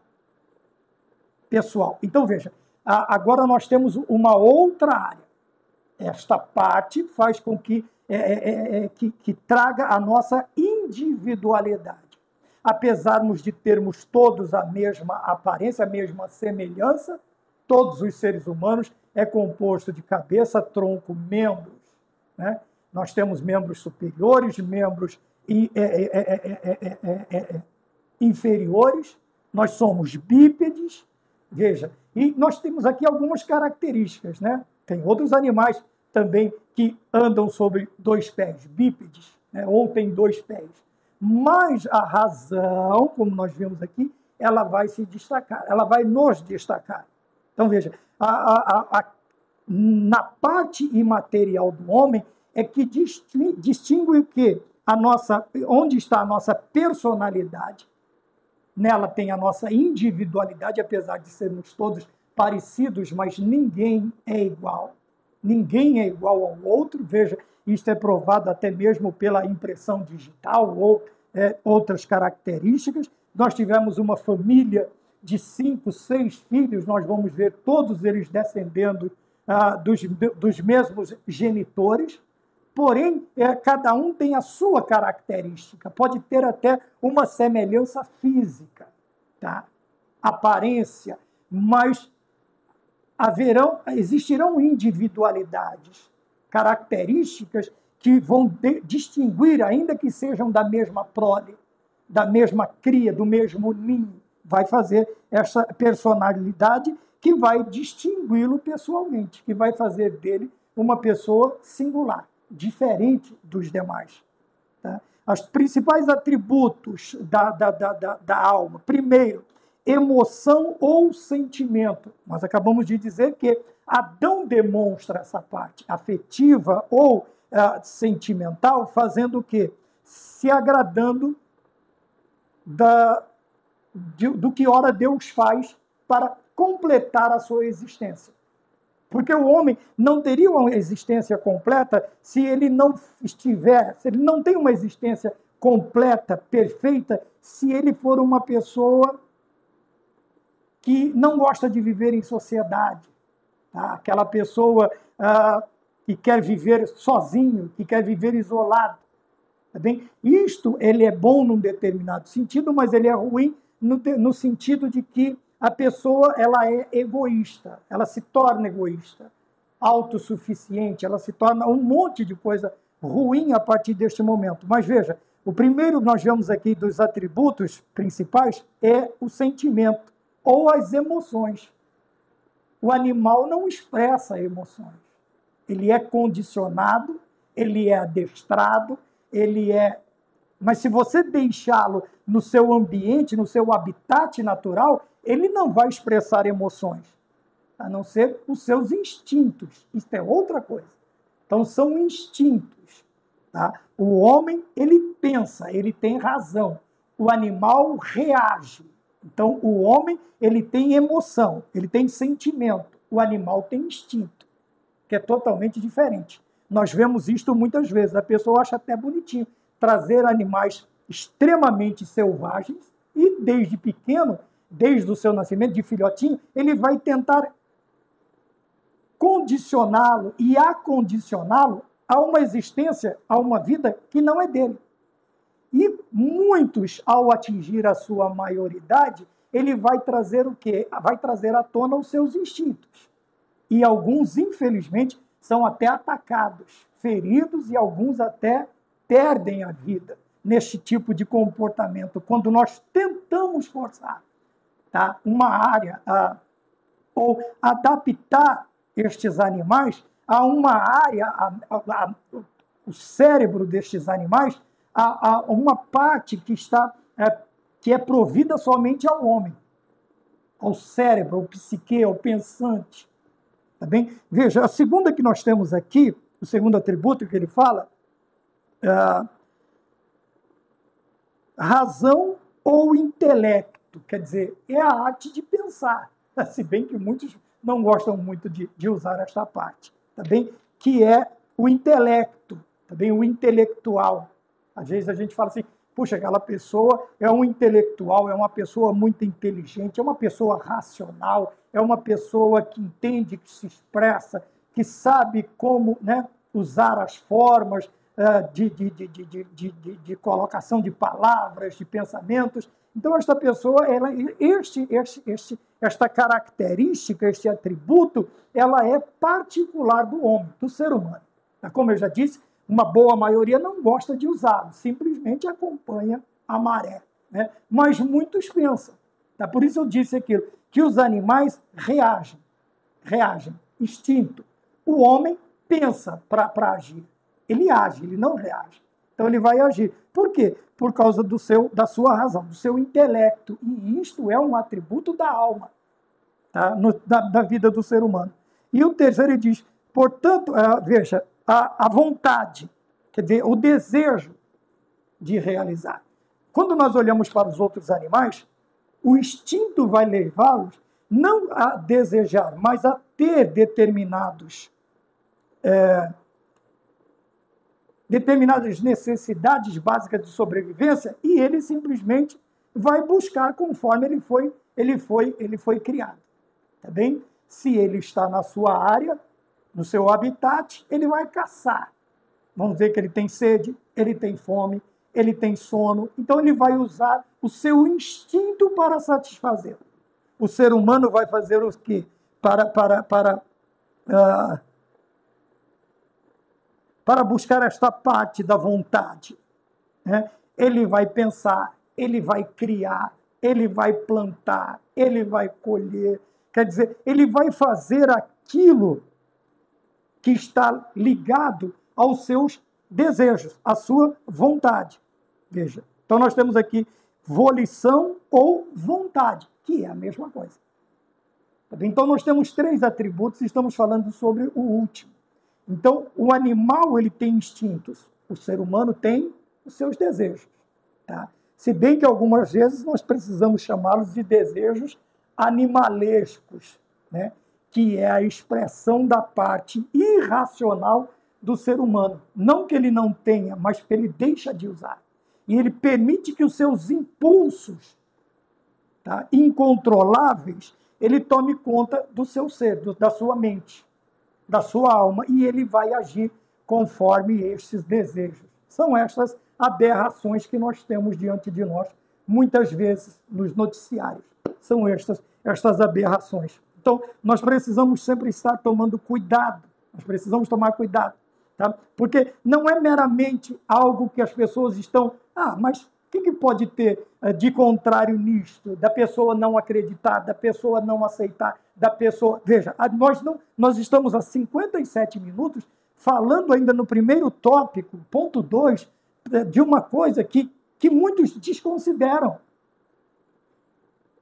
Então, veja, agora nós temos uma outra área. Esta parte faz com que traga a nossa individualidade. Apesar de termos todos a mesma aparência, a mesma semelhança, todos os seres humanos é composto de cabeça, tronco, membros. Né? Nós temos membros superiores, membros inferiores, nós somos bípedes, Veja, e nós temos aqui algumas características, né? Tem outros animais também que andam sobre dois pés, bípedes, né? Ou tem dois pés. Mas a razão, como nós vimos aqui, ela vai se destacar, ela vai nos destacar. Então, veja, na parte imaterial do homem é que distingue o quê? Onde está a nossa personalidade. Nela tem a nossa individualidade, apesar de sermos todos parecidos, mas ninguém é igual. Ninguém é igual ao outro. Veja, isto é provado até mesmo pela impressão digital ou outras características. Nós tivemos uma família de 5, 6 filhos, nós vamos ver todos eles descendendo dos mesmos genitores. Porém, cada um tem a sua característica, pode ter até uma semelhança física, tá? Aparência, mas existirão individualidades, características que vão distinguir, ainda que sejam da mesma prole, da mesma cria, do mesmo ninho, vai fazer essa personalidade que vai distingui-lo pessoalmente, que vai fazer dele uma pessoa singular, diferente dos demais. Tá? Os principais atributos da alma. Primeiro, emoção ou sentimento. Nós acabamos de dizer que Adão demonstra essa parte afetiva ou sentimental, fazendo o quê? Se agradando do que ora Deus faz para completar a sua existência. Porque o homem não teria uma existência completa se ele não tem uma existência completa, perfeita, se ele for uma pessoa que não gosta de viver em sociedade. Tá? Aquela pessoa que quer viver sozinho, que quer viver isolado. Tá bem? Isto ele é bom num determinado sentido, mas ele é ruim no sentido de que a pessoa ela é egoísta, ela se torna egoísta, autossuficiente, ela se torna um monte de coisa ruim a partir deste momento. Mas veja, o primeiro nós vemos aqui dos atributos principais é o sentimento ou as emoções. O animal não expressa emoções. Ele é condicionado, ele é adestrado, mas se você deixá-lo no seu ambiente, no seu habitat natural, ele não vai expressar emoções, a não ser os seus instintos. Isso é outra coisa. Então, são instintos. Tá? O homem, ele pensa, ele tem razão. O animal reage. Então, o homem, ele tem emoção, ele tem sentimento. O animal tem instinto, que é totalmente diferente. Nós vemos isto muitas vezes. A pessoa acha até bonitinho trazer animais extremamente selvagens e, desde pequeno, desde o seu nascimento, de filhotinho, ele vai tentar condicioná-lo e acondicioná-lo a uma existência, a uma vida que não é dele. E muitos, ao atingir a sua maioridade, ele vai trazer o quê? Vai trazer à tona os seus instintos. E alguns, infelizmente, são até atacados, feridos, e alguns até perdem a vida neste tipo de comportamento, quando nós tentamos forçar, tá? Uma área, ou adaptar estes animais a uma área, o cérebro destes animais, a uma parte que é provida somente ao homem, ao cérebro, ao psique, ao pensante. Tá bem? Veja, a segunda que nós temos aqui, o segundo atributo que ele fala, razão ou intelecto, quer dizer, é a arte de pensar, se bem que muitos não gostam muito de usar esta parte, tá bem? Que é o intelecto, tá bem? O intelectual. Às vezes a gente fala assim, puxa, aquela pessoa é um intelectual, é uma pessoa muito inteligente, é uma pessoa racional, é uma pessoa que entende, que se expressa, que sabe como, né, usar as formas de colocação de palavras, de pensamentos. Então, esta pessoa, esta característica, este atributo, ela é particular do homem, do ser humano. Como eu já disse, uma boa maioria não gosta de usá-lo, simplesmente acompanha a maré. Né? Mas muitos pensam. Tá? Por isso eu disse aquilo, que os animais reagem, instinto. O homem pensa para agir. Ele age, ele não reage. Então ele vai agir. Por quê? Por causa da sua razão, do seu intelecto. E isto é um atributo da alma, tá? Da vida do ser humano. E o terceiro ele diz, portanto, veja, a vontade, quer dizer, o desejo de realizar. Quando nós olhamos para os outros animais, o instinto vai levá-los não a desejar, mas a ter determinadas necessidades básicas de sobrevivência, e ele simplesmente vai buscar conforme ele foi criado. Tá bem? Se ele está na sua área, no seu habitat, ele vai caçar. Vamos dizer que ele tem sede, ele tem fome, ele tem sono, então ele vai usar o seu instinto para satisfazê-lo. O ser humano vai fazer o quê? Para buscar esta parte da vontade, né? Ele vai pensar, ele vai criar, ele vai plantar, ele vai colher. Quer dizer, ele vai fazer aquilo que está ligado aos seus desejos, à sua vontade. Veja, então nós temos aqui volição ou vontade, que é a mesma coisa. Então nós temos 3 atributos e estamos falando sobre o último. Então o animal ele tem instintos, o ser humano tem os seus desejos. Tá? Se bem que algumas vezes nós precisamos chamá-los de desejos animalescos, né? Que é a expressão da parte irracional do ser humano. Não que ele não tenha, mas que ele deixa de usar. E ele permite que os seus impulsos, tá, incontroláveis, ele tome conta do seu ser, da sua mente, da sua alma, e ele vai agir conforme estes desejos. São estas aberrações que nós temos diante de nós, muitas vezes nos noticiários. São estas aberrações. Então, nós precisamos sempre estar tomando cuidado, nós precisamos tomar cuidado. Tá? Porque não é meramente algo que as pessoas estão... mas o que pode ter de contrário nisto? Da pessoa não acreditar, da pessoa não aceitar, da pessoa... Veja, nós estamos há 57 minutos falando ainda no primeiro tópico, ponto 2, de uma coisa que muitos desconsideram.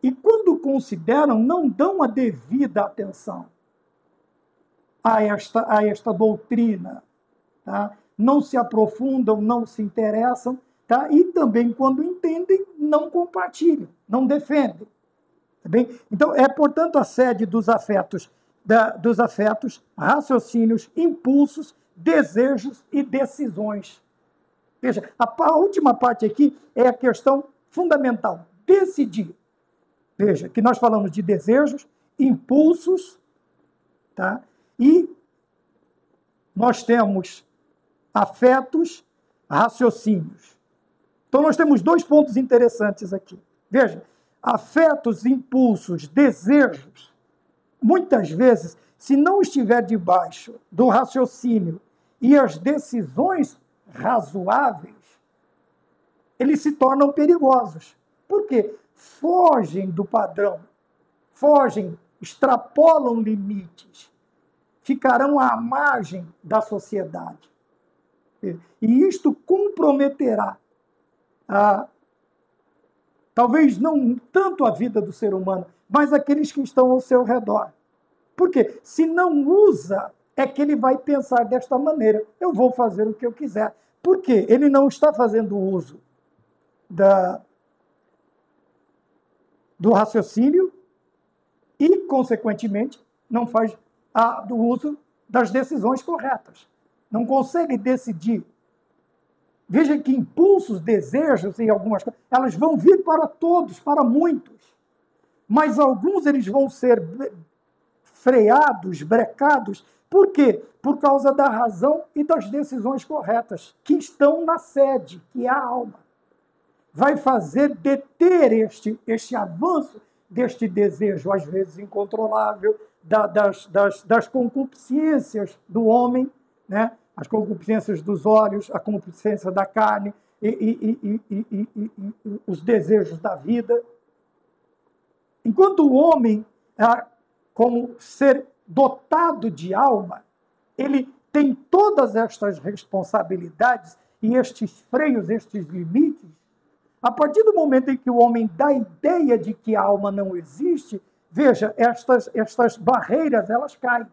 E quando consideram, não dão a devida atenção a esta doutrina. Tá? Não se aprofundam, não se interessam, tá? E também, quando entendem, não compartilham, não defendem. Tá bem? Então, portanto, a sede dos afetos, raciocínios, impulsos, desejos e decisões. Veja, a última parte aqui é a questão fundamental, decidir. Veja, que nós falamos de desejos, impulsos, tá? E nós temos afetos, raciocínios. Então, nós temos 2 pontos interessantes aqui. Veja, afetos, impulsos, desejos, muitas vezes, se não estiver debaixo do raciocínio e as decisões razoáveis, eles se tornam perigosos. Por quê? Fogem do padrão, extrapolam limites, ficarão à margem da sociedade. E isto comprometerá, talvez não tanto a vida do ser humano, mas aqueles que estão ao seu redor. Porque se não usa, é que ele vai pensar desta maneira: eu vou fazer o que eu quiser. Porque ele não está fazendo uso do raciocínio e, consequentemente, não faz do uso das decisões corretas. Não consegue decidir. Veja que impulsos, desejos e algumas coisas, elas vão vir para todos, para muitos. Mas alguns eles vão ser freados, brecados. Por quê? Por causa da razão e das decisões corretas, que estão na sede, que é a alma. Vai fazer deter este avanço deste desejo, às vezes incontrolável, das concupiscências do homem, né? As concupiscências dos olhos, a concupiscência da carne e os desejos da vida. Enquanto o homem, como ser dotado de alma, ele tem todas estas responsabilidades e estes freios, estes limites. A partir do momento em que o homem dá a ideia de que a alma não existe, veja, estas barreiras, elas caem.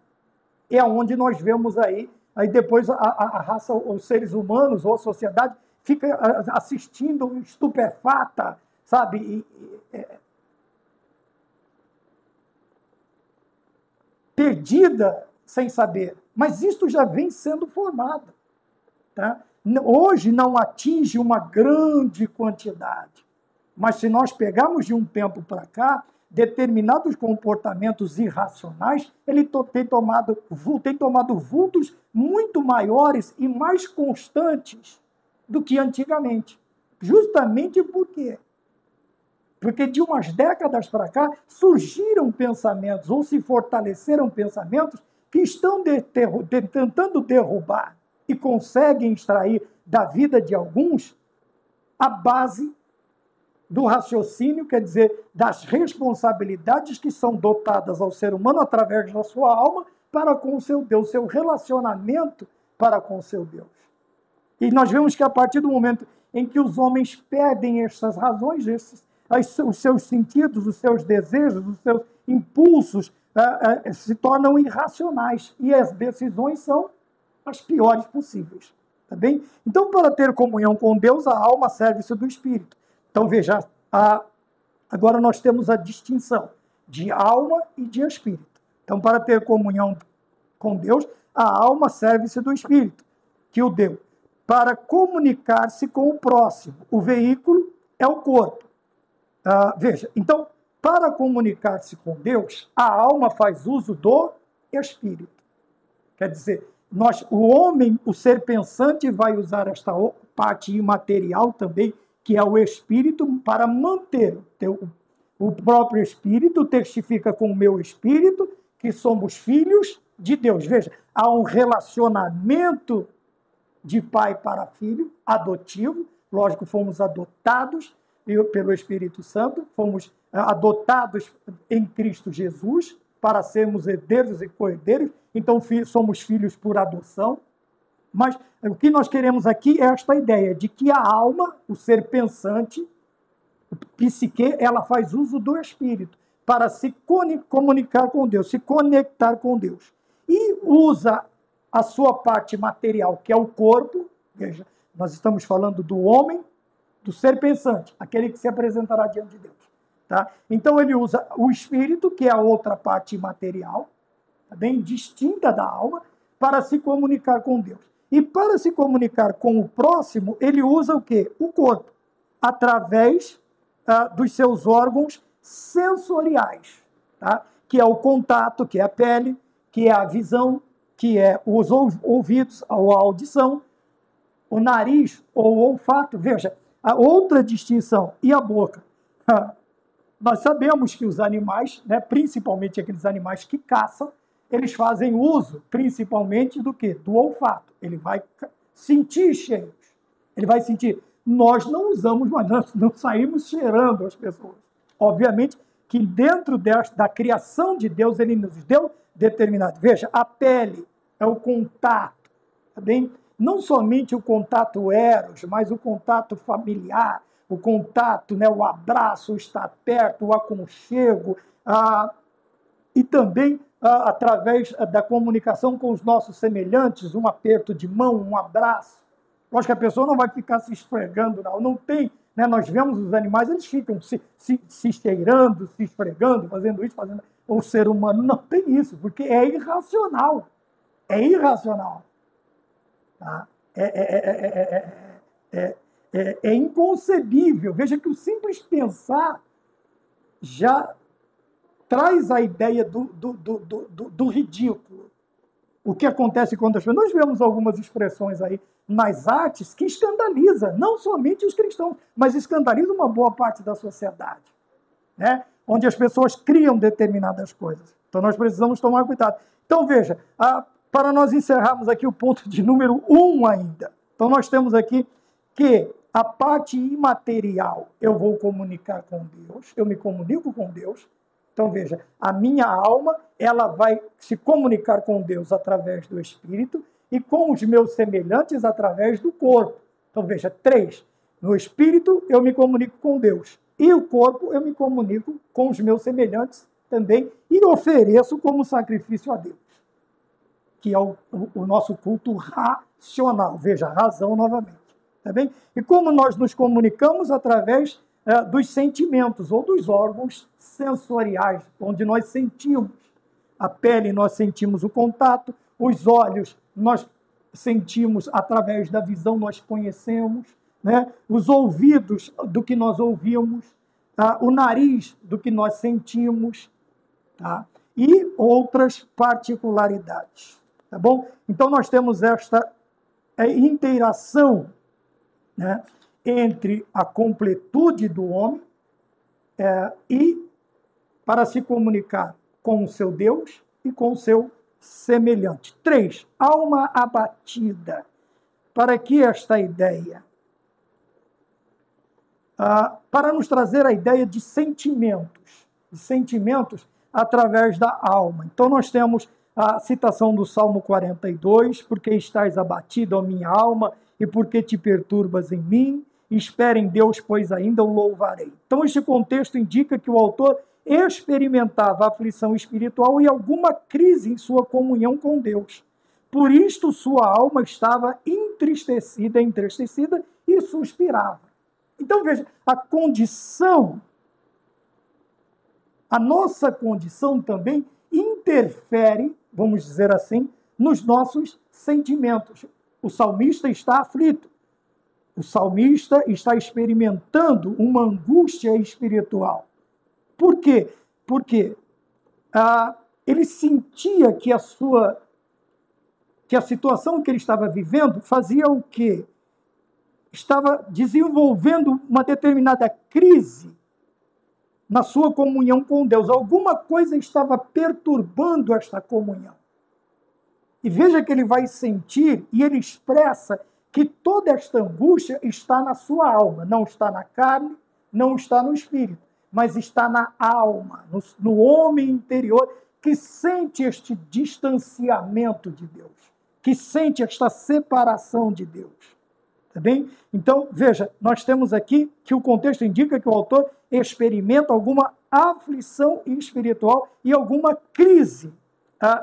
É onde nós vemos aí depois a raça, os seres humanos ou a sociedade fica assistindo estupefata, sabe? Perdida, sem saber. Mas isto já vem sendo formado. Tá? Hoje não atinge uma grande quantidade. Mas se nós pegarmos de um tempo para cá, determinados comportamentos irracionais, ele tem tomado vultos muito maiores e mais constantes do que antigamente. Justamente por quê? Porque de umas décadas para cá surgiram pensamentos ou se fortaleceram pensamentos que estão tentando derrubar e conseguem extrair da vida de alguns a base do raciocínio, quer dizer, das responsabilidades que são dotadas ao ser humano através da sua alma para com o seu Deus, seu relacionamento para com o seu Deus. E nós vemos que a partir do momento em que os homens perdem estas razões, os seus sentidos, os seus desejos, os seus impulsos se tornam irracionais e as decisões são as piores possíveis. Tá bem? Então, para ter comunhão com Deus, a alma serve-se do Espírito. Então, veja, agora nós temos a distinção de alma e de Espírito. Então, para ter comunhão com Deus, a alma serve-se do Espírito, que o deu, para comunicar-se com o próximo. O veículo é o corpo. Veja, então, para comunicar-se com Deus, a alma faz uso do Espírito. Quer dizer, o homem, o ser pensante, vai usar esta parte imaterial também, que é o Espírito, para manter o próprio Espírito, testifica com o meu Espírito que somos filhos de Deus. Veja, há um relacionamento de pai para filho, adotivo, lógico, fomos adotados pelo Espírito Santo, fomos adotados em Cristo Jesus para sermos herdeiros e co-herdeiros, então somos filhos por adoção. Mas o que nós queremos aqui é esta ideia de que a alma, o ser pensante, o psique, ela faz uso do Espírito para se comunicar com Deus, se conectar com Deus. E usa a sua parte material, que é o corpo. Veja, nós estamos falando do homem, do ser pensante, aquele que se apresentará diante de Deus. Tá? Então ele usa o espírito, que é a outra parte imaterial, tá bem distinta da alma, para se comunicar com Deus. E para se comunicar com o próximo, ele usa o quê? O corpo, através dos seus órgãos sensoriais, tá? Que é o contato, que é a pele, que é a visão, que é os ouvidos, ou a audição, o nariz ou o olfato. Veja, a outra distinção, e a boca. Nós sabemos que os animais, né, principalmente aqueles animais que caçam, eles fazem uso principalmente do quê? Do olfato. Ele vai sentir cheiros. Ele vai sentir. Nós não usamos, mas nós não saímos cheirando as pessoas. Obviamente que dentro da criação de Deus, ele nos deu determinado. Veja, a pele é o contato, tá bem? Não somente o contato eros, mas o contato familiar, o contato, né, o abraço, o estar perto, o aconchego, e também através da comunicação com os nossos semelhantes, um aperto de mão, um abraço. Lógico que a pessoa não vai ficar se esfregando, não tem. Né, nós vemos os animais, eles ficam se cheirando, se esfregando, fazendo isso, fazendo. O ser humano não tem isso, porque é irracional. É irracional. Tá? É inconcebível. Veja que o simples pensar já traz a ideia do ridículo. O que acontece quando as pessoas... Nós vemos algumas expressões aí nas artes que escandaliza, não somente os cristãos, mas escandaliza uma boa parte da sociedade, né? Onde as pessoas criam determinadas coisas. Então nós precisamos tomar cuidado. Então veja, para nós encerrarmos aqui o ponto de número 1 ainda. Então nós temos aqui que a parte imaterial, eu vou comunicar com Deus, eu me comunico com Deus, Então, veja, a minha alma, ela vai se comunicar com Deus através do Espírito e com os meus semelhantes através do corpo. Então, veja, 3. No Espírito, eu me comunico com Deus. E o corpo, eu me comunico com os meus semelhantes também e ofereço como sacrifício a Deus, que é o nosso culto racional. Veja, a razão novamente. Tá bem? E como nós nos comunicamos através dos sentimentos ou dos órgãos sensoriais, onde nós sentimos. A pele, nós sentimos o contato, os olhos, nós sentimos através da visão, nós conhecemos, né? Os ouvidos, do que nós ouvimos, o nariz, do que nós sentimos, tá? E outras particularidades, tá bom? Então, nós temos esta interação, né, entre a completude do homem e para se comunicar com o seu Deus e com o seu semelhante. 3. Alma abatida. Para que esta ideia? Para nos trazer a ideia de sentimentos através da alma. Então, nós temos a citação do Salmo 42, porque estás abatido, ó minha alma, e porque te perturbas em mim, espera em Deus, pois ainda o louvarei. Então, este contexto indica que o autor experimentava aflição espiritual e alguma crise em sua comunhão com Deus. Por isto, sua alma estava entristecida e suspirava. Então, veja, a nossa condição também interfere, vamos dizer assim, nos nossos sentimentos. O salmista está aflito. O salmista está experimentando uma angústia espiritual. Por quê? Porque ele sentia que a situação que ele estava vivendo fazia o quê? Estava desenvolvendo uma determinada crise na sua comunhão com Deus. Alguma coisa estava perturbando esta comunhão. E veja que ele vai sentir, e ele expressa que toda esta angústia está na sua alma, não está na carne, não está no espírito, mas está na alma, no homem interior, que sente este distanciamento de Deus, que sente esta separação de Deus. Tá bem? Então, veja, nós temos aqui que o contexto indica que o autor experimenta alguma aflição espiritual e alguma crise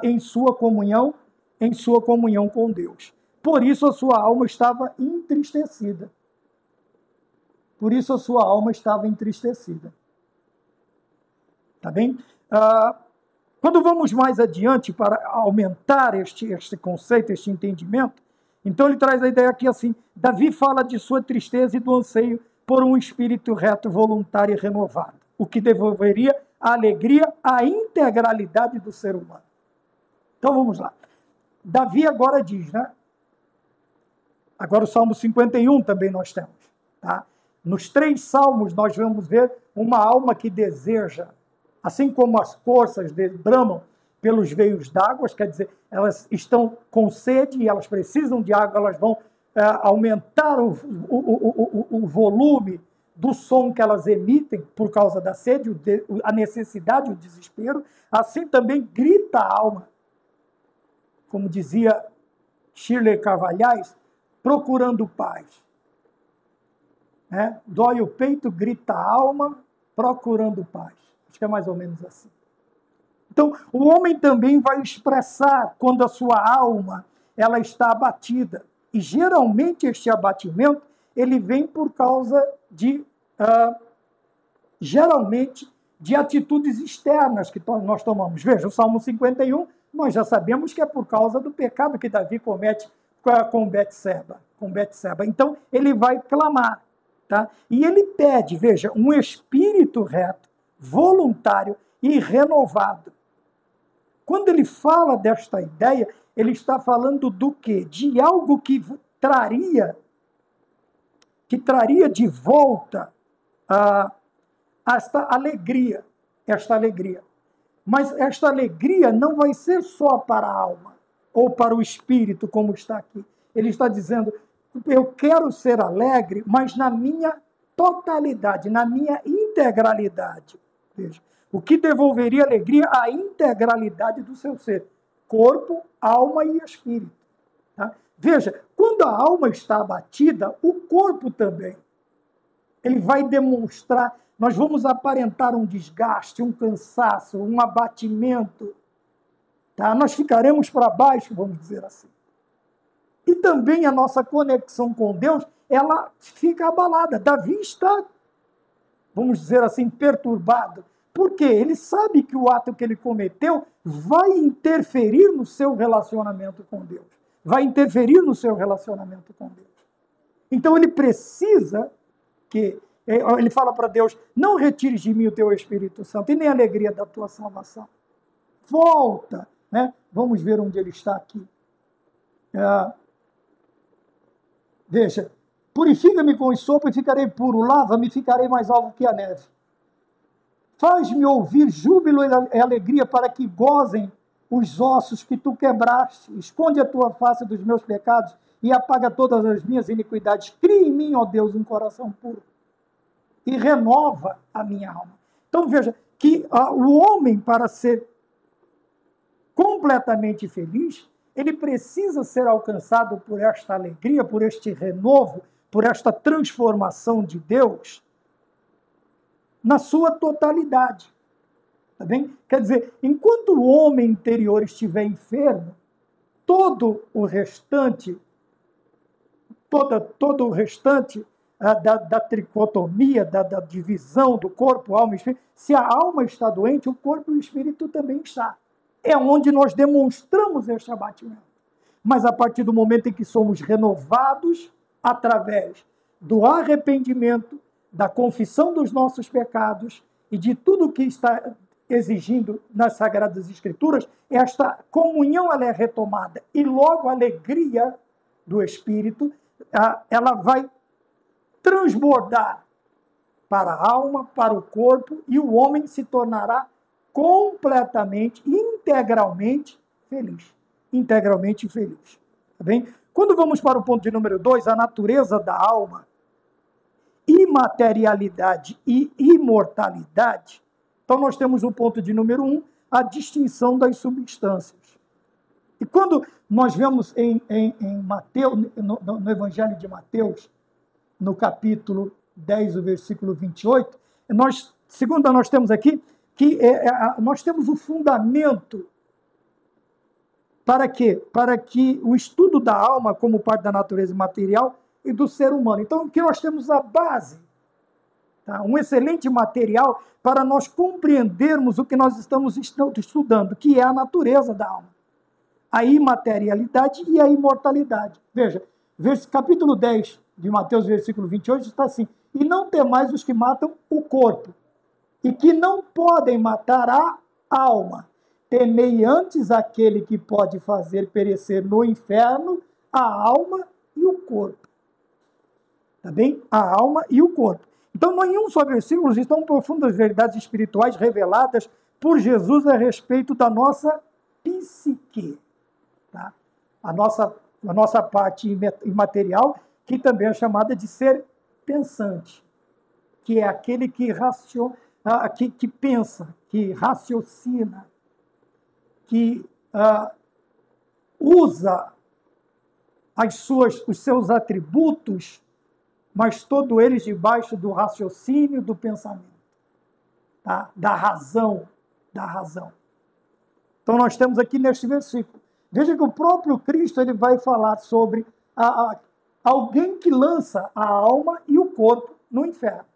em sua comunhão com Deus. Por isso a sua alma estava entristecida. Tá bem? Quando vamos mais adiante para aumentar este conceito, este entendimento, então ele traz a ideia aqui assim, Davi fala de sua tristeza e do anseio por um espírito reto, voluntário e renovado, o que devolveria a alegria, a integralidade do ser humano. Então vamos lá. Davi agora diz, né? Agora o Salmo 51 também nós temos. Tá? Nos 3 salmos nós vamos ver uma alma que deseja, assim como as corças bramam pelos veios d'água, quer dizer, elas estão com sede e elas precisam de água, elas vão aumentar o volume do som que elas emitem por causa da sede, a necessidade, o desespero. Assim também grita a alma, como dizia Shirley Carvalhais, procurando paz. Dói o peito, grita a alma, procurando paz. Acho que é mais ou menos assim. Então, o homem também vai expressar quando a sua alma ela está abatida. E, geralmente, este abatimento ele vem por causa geralmente, de atitudes externas que nós tomamos. Veja, o Salmo 51, nós já sabemos que é por causa do pecado que Davi comete com Betseba. Então, ele vai clamar. Tá? E ele pede, veja, um espírito reto, voluntário e renovado. Quando ele fala desta ideia, ele está falando do quê? De algo que traria de volta esta alegria. Mas esta alegria não vai ser só para a alma ou para o espírito, como está aqui. Ele está dizendo, eu quero ser alegre, mas na minha totalidade, na minha integralidade. Veja, o que devolveria alegria à integralidade do seu ser, corpo, alma e espírito. Tá? Veja, quando a alma está abatida, o corpo também. Ele vai demonstrar, nós vamos aparentar um desgaste, um cansaço, um abatimento. Tá? Nós ficaremos para baixo, vamos dizer assim. E também a nossa conexão com Deus, ela fica abalada. Davi está, vamos dizer assim, perturbado. Por quê? Ele sabe que o ato que ele cometeu vai interferir no seu relacionamento com Deus. Vai interferir no seu relacionamento com Deus. Então ele precisa que... Ele fala para Deus, não retires de mim o teu Espírito Santo e nem a alegria da tua salvação. Volta. Né? Vamos ver onde ele está aqui. Veja, purifica-me com sopo e ficarei puro, lava-me e ficarei mais alvo que a neve. Faz-me ouvir júbilo e alegria para que gozem os ossos que tu quebraste. Esconde a tua face dos meus pecados e apaga todas as minhas iniquidades. Cria em mim, ó Deus, um coração puro e renova a minha alma. Então veja que o homem, para ser completamente feliz, ele precisa ser alcançado por esta alegria, por este renovo, por esta transformação de Deus na sua totalidade. Tá bem? Quer dizer, enquanto o homem interior estiver enfermo, todo o restante da tricotomia, da divisão do corpo, alma e espírito, se a alma está doente, o corpo e o espírito também está. É onde nós demonstramos este abatimento. Mas a partir do momento em que somos renovados através do arrependimento, da confissão dos nossos pecados e de tudo o que está exigindo nas Sagradas Escrituras, esta comunhão ela é retomada. E logo a alegria do Espírito, ela vai transbordar para a alma, para o corpo, e o homem se tornará completamente, integralmente feliz. Integralmente feliz. Tá bem? Quando vamos para o ponto de número 2, a natureza da alma, imaterialidade e imortalidade, então nós temos o ponto de número 1, a distinção das substâncias. E quando nós vemos em Mateus, no Evangelho de Mateus, no capítulo 10, o versículo 28, nós temos aqui que nós temos o fundamento para quê? Para que o estudo da alma como parte da natureza material e do ser humano. Então, aqui nós temos a base, tá? Um excelente material para nós compreendermos o que nós estamos estudando, que é a natureza da alma, a imaterialidade e a imortalidade. Veja, capítulo 10 de Mateus, versículo 28, está assim: e não temais os que matam o corpo, e que não podem matar a alma. Temei antes aquele que pode fazer perecer no inferno a alma e o corpo. Tá bem? A alma e o corpo. Então, em um só versículo estão profundas verdades espirituais reveladas por Jesus a respeito da nossa psique. Tá? A nossa parte imaterial, que também é chamada de ser pensante, que é aquele que pensa, que raciocina, que usa os seus atributos, mas todos eles debaixo do raciocínio, do pensamento, tá? Da razão. Então nós temos aqui neste versículo. Veja que o próprio Cristo ele vai falar sobre alguém que lança a alma e o corpo no inferno.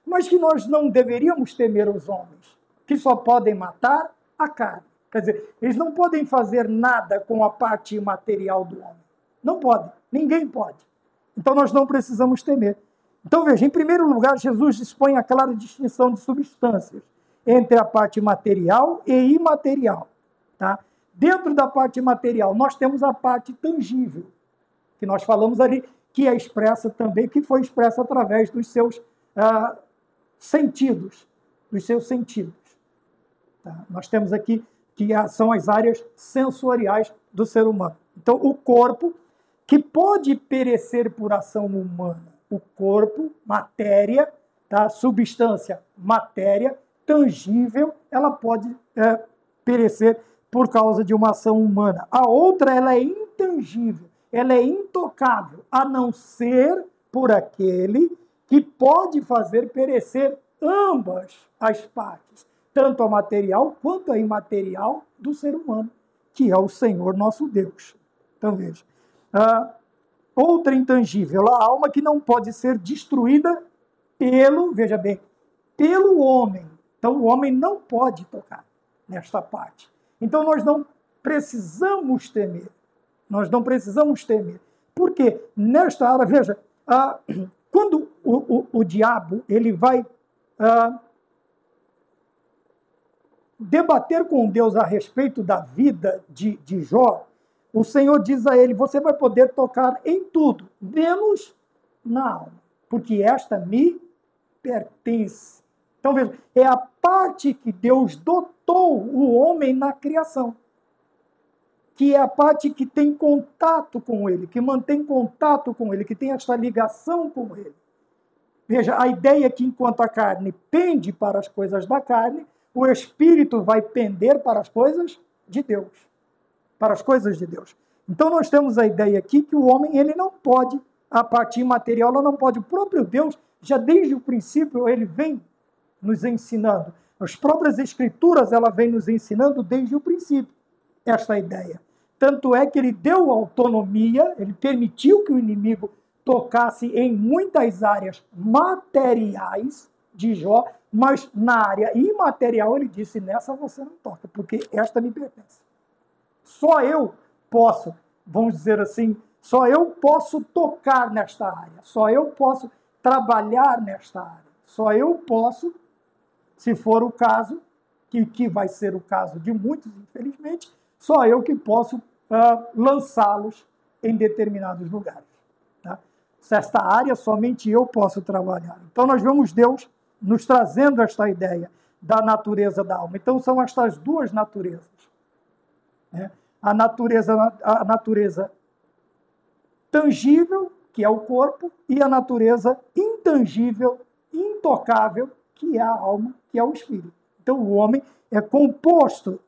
Mas que nós não deveríamos temer os homens, que só podem matar a carne. Quer dizer, eles não podem fazer nada com a parte imaterial do homem. Não podem, ninguém pode. Então nós não precisamos temer. Então veja, em primeiro lugar, Jesus expõe a clara distinção de substâncias entre a parte material e imaterial. Tá? Dentro da parte material, nós temos a parte tangível, que nós falamos ali, que é expressa também, que foi expressa através dos seus sentidos. Tá? Nós temos aqui que são as áreas sensoriais do ser humano. Então, o corpo, que pode perecer por ação humana, o corpo, matéria, tá? Substância, matéria, tangível, ela pode perecer por causa de uma ação humana. A outra, ela é intangível, ela é intocável, a não ser por aquele que pode fazer perecer ambas as partes, tanto a material quanto a imaterial do ser humano, que é o Senhor nosso Deus. Então veja, outra intangível, a alma que não pode ser destruída veja bem, pelo homem. Então o homem não pode tocar nesta parte. Então nós não precisamos temer. Nós não precisamos temer. Porque nesta área, veja, quando o diabo ele vai debater com Deus a respeito da vida de Jó, o Senhor diz a ele, você vai poder tocar em tudo, menos na alma, porque esta me pertence. Então, veja, é a parte que Deus dotou o homem na criação, que é a parte que tem contato com ele, que mantém contato com ele, que tem esta ligação com ele. Veja, a ideia é que enquanto a carne pende para as coisas da carne, o espírito vai pender para as coisas de Deus. Para as coisas de Deus. Então nós temos a ideia aqui que o homem ele não pode, a parte material, ela não pode. O próprio Deus, já desde o princípio, ele vem nos ensinando. As próprias escrituras, ela vem nos ensinando desde o princípio esta ideia. Tanto é que ele deu autonomia, ele permitiu que o inimigo tocasse em muitas áreas materiais de Jó, mas na área imaterial ele disse, nessa você não toca, porque esta me pertence. Só eu posso, vamos dizer assim, só eu posso tocar nesta área, só eu posso trabalhar nesta área, só eu posso, se for o caso, que vai ser o caso de muitos, infelizmente, só eu que posso lançá-los em determinados lugares. Tá? Esta área somente eu posso trabalhar. Então nós vemos Deus nos trazendo esta ideia da natureza da alma. Então são estas duas naturezas. Né? A natureza tangível, que é o corpo, e a natureza intangível, intocável, que é a alma, que é o espírito. Então o homem é composto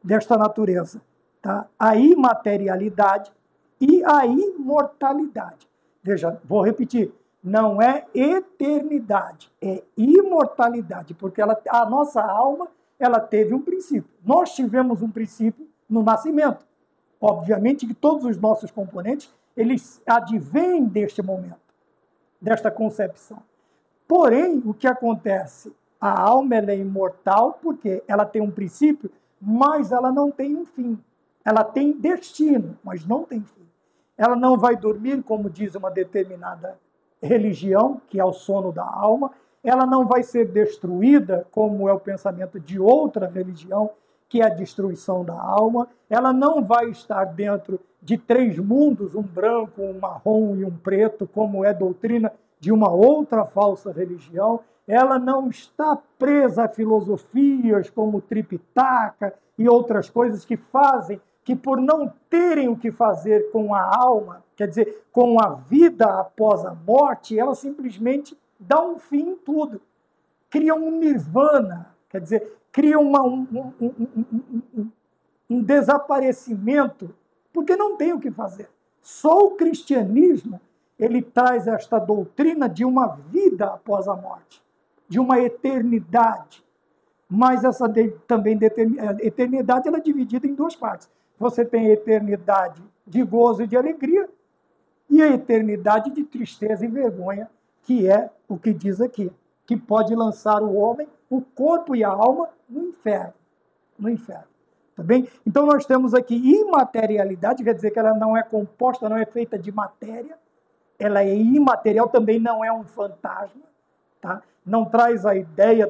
desta natureza, tá? A imaterialidade e a imortalidade. Veja, vou repetir, não é eternidade, é imortalidade, porque a nossa alma ela teve um princípio. Nós tivemos um princípio no nascimento. Obviamente que todos os nossos componentes, eles advêm deste momento, desta concepção. Porém, o que acontece? A alma ela é imortal porque ela tem um princípio, mas ela não tem um fim. Ela tem destino, mas não tem fim. Ela não vai dormir, como diz uma determinada religião, que é o sono da alma. Ela não vai ser destruída, como é o pensamento de outra religião, que é a destruição da alma. Ela não vai estar dentro de três mundos, um branco, um marrom e um preto, como é doutrina de uma outra falsa religião. Ela não está presa a filosofias como Tripitaka e outras coisas que fazem que, por não terem o que fazer com a alma, quer dizer, com a vida após a morte, ela simplesmente dá um fim em tudo. Cria um nirvana, quer dizer, cria um desaparecimento, porque não tem o que fazer. Só o cristianismo ele traz esta doutrina de uma vida após a morte, de uma eternidade. Mas essa eternidade ela é dividida em duas partes. Você tem a eternidade de gozo e de alegria e a eternidade de tristeza e vergonha, que é o que diz aqui, que pode lançar o homem, o corpo e a alma no inferno. No inferno. Tá bem? Então nós temos aqui imaterialidade, quer dizer que ela não é composta, não é feita de matéria, ela é imaterial, também não é um fantasma, tá? Não traz a ideia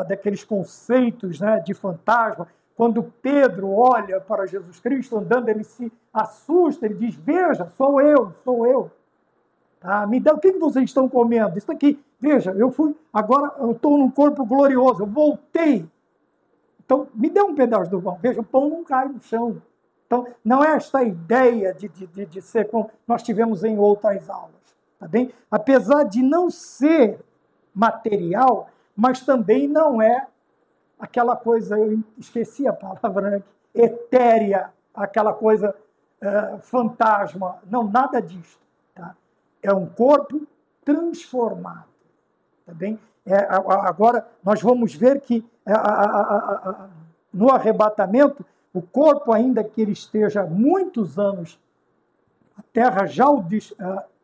daqueles conceitos, né, de fantasma. Quando Pedro olha para Jesus Cristo andando, ele se assusta, ele diz, veja, sou eu. Tá? Me dá, o que vocês estão comendo? Isso aqui, veja, agora eu estou num corpo glorioso, eu voltei. Então, me dê um pedaço do pão. Veja, o pão não cai no chão. Então, não é esta ideia de ser como nós tivemos em outras aulas. tá bem? Apesar de não ser material, mas também não é aquela coisa, eu esqueci a palavra, né? Etérea, aquela coisa fantasma. Não, nada disso. Tá? É um corpo transformado. Tá bem? Agora, nós vamos ver que no arrebatamento, o corpo, ainda que ele esteja muitos anos, a terra já o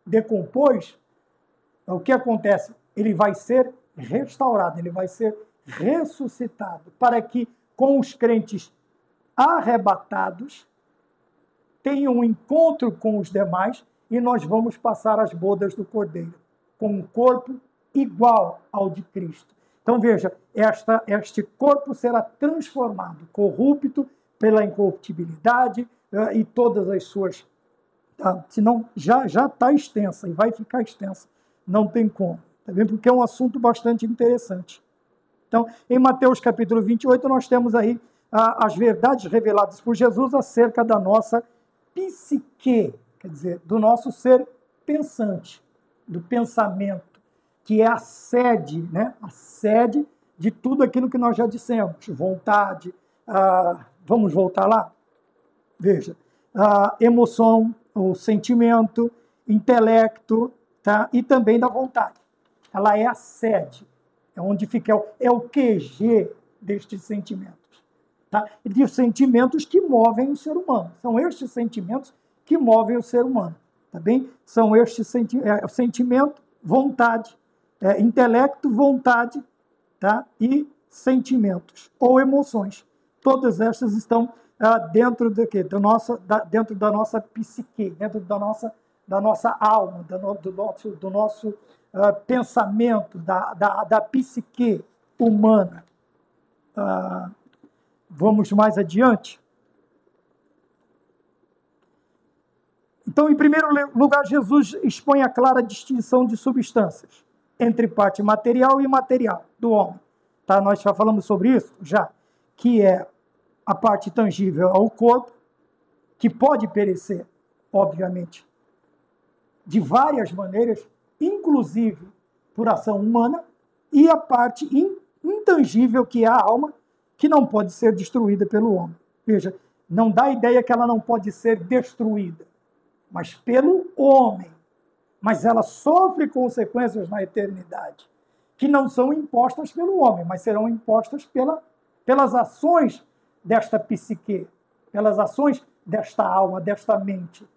decompôs, o que acontece? Ele vai ser restaurado, ele vai ser ressuscitado, para que com os crentes arrebatados tenham um encontro com os demais e nós vamos passar as bodas do Cordeiro, com um corpo igual ao de Cristo. Então veja, este corpo será transformado, corrupto pela incorruptibilidade e todas as suas... senão já está extensa e vai ficar extensa, não tem como, tá vendo? Porque é um assunto bastante interessante. Então, em Mateus capítulo 28, nós temos aí as verdades reveladas por Jesus acerca da nossa psique, quer dizer, do nosso ser pensante, do pensamento, que é a sede, né? A sede de tudo aquilo que nós já dissemos, vontade, vamos voltar lá? Veja, emoção, o sentimento, intelecto, tá? E também da vontade. Ela é a sede, é onde fica, é o QG destes sentimentos. Tá? E de sentimentos que movem o ser humano. São estes sentimentos que movem o ser humano. Tá bem? São estes sentimento, vontade, intelecto, vontade, tá? E sentimentos ou emoções. Todas estas estão dentro do quê? Dentro da nossa psique, dentro da nossa alma, do nosso pensamento, da psique humana. Vamos mais adiante. Então, em primeiro lugar, Jesus expõe a clara distinção de substâncias entre parte material e imaterial do homem. Tá? Nós já falamos sobre isso, já, que é a parte tangível ao corpo, que pode perecer, obviamente, de várias maneiras, inclusive por ação humana, e a parte intangível, que é a alma, que não pode ser destruída pelo homem. Veja, não dá a ideia que ela não pode ser destruída, mas pelo homem. Mas ela sofre consequências na eternidade, que não são impostas pelo homem, mas serão impostas pelas ações desta psique, pelas ações desta alma, desta mente.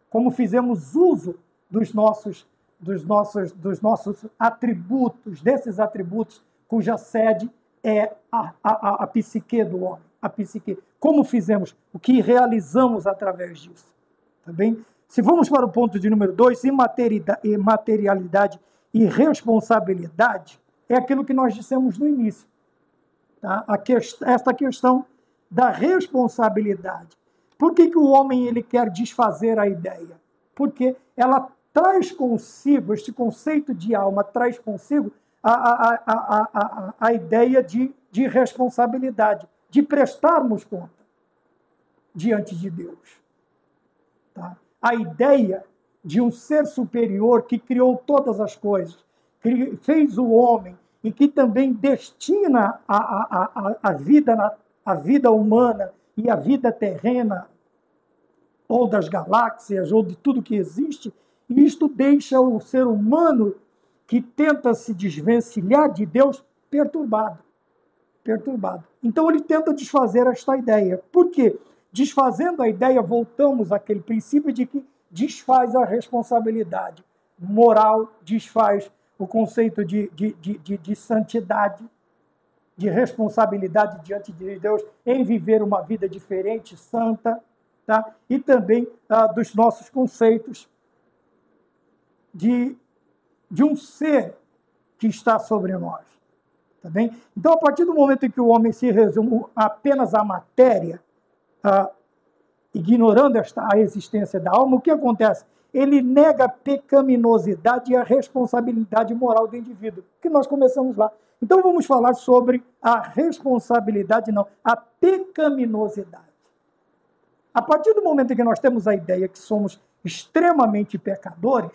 Como fizemos uso dos nossos atributos, desses atributos cuja sede é a psique do homem, a psique. Como fizemos, o que realizamos através disso. Tá bem? Se vamos para o ponto de número 2, imaterialidade e responsabilidade, é aquilo que nós dissemos no início. Tá? Esta questão da responsabilidade. Por que o homem ele quer desfazer a ideia? Porque ela traz consigo, este conceito de alma traz consigo a ideia de responsabilidade, de prestarmos conta diante de Deus. Tá? A ideia de um ser superior que criou todas as coisas, que fez o homem e que também destina a vida humana e a vida terrena, ou das galáxias, ou de tudo que existe, e isto deixa o ser humano que tenta se desvencilhar de Deus perturbado. Então ele tenta desfazer esta ideia. Por quê? Desfazendo a ideia, voltamos àquele princípio de que desfaz a responsabilidade moral, desfaz o conceito de santidade, de responsabilidade diante de Deus em viver uma vida diferente, santa, tá? E também dos nossos conceitos de um ser que está sobre nós. Tá bem? Então, a partir do momento em que o homem se resume apenas à matéria, ignorando a existência da alma, o que acontece? Ele nega a pecaminosidade e a responsabilidade moral do indivíduo, que nós começamos lá. Então, vamos falar sobre a responsabilidade, não, a pecaminosidade. A partir do momento em que nós temos a ideia que somos extremamente pecadores,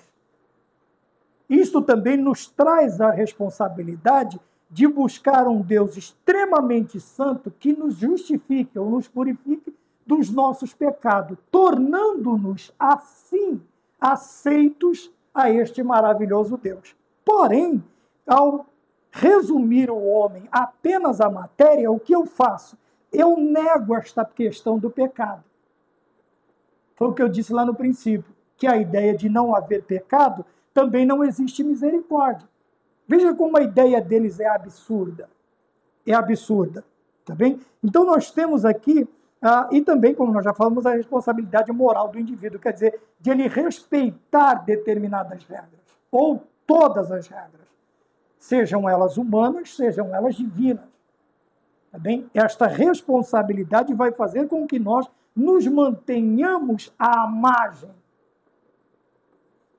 Isto também nos traz a responsabilidade de buscar um Deus extremamente santo que nos justifique ou nos purifique dos nossos pecados, tornando-nos assim aceitos a este maravilhoso Deus. Porém, ao resumir o homem apenas à matéria, o que eu faço? Eu nego esta questão do pecado. Foi o que eu disse lá no princípio, que a ideia de não haver pecado também não existe misericórdia. Veja como a ideia deles é absurda. É absurda, tá bem? Então nós temos aqui, e também, como nós já falamos, a responsabilidade moral do indivíduo, quer dizer, de ele respeitar determinadas regras, ou todas as regras, sejam elas humanas, sejam elas divinas. Tá bem? Esta responsabilidade vai fazer com que nós nos mantenhamos à margem,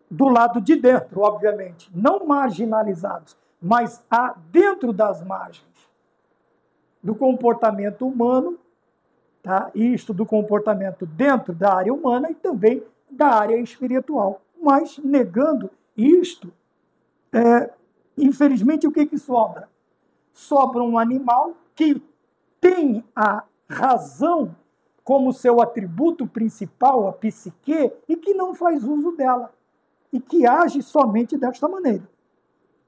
do lado de dentro, obviamente, não marginalizados, mas dentro das margens do comportamento humano, tá? Isto do comportamento dentro da área humana e também da área espiritual. Mas, negando isto, infelizmente, o que sobra? Sobra um animal que tem a razão como seu atributo principal, a psique, e que não faz uso dela, e que age somente desta maneira.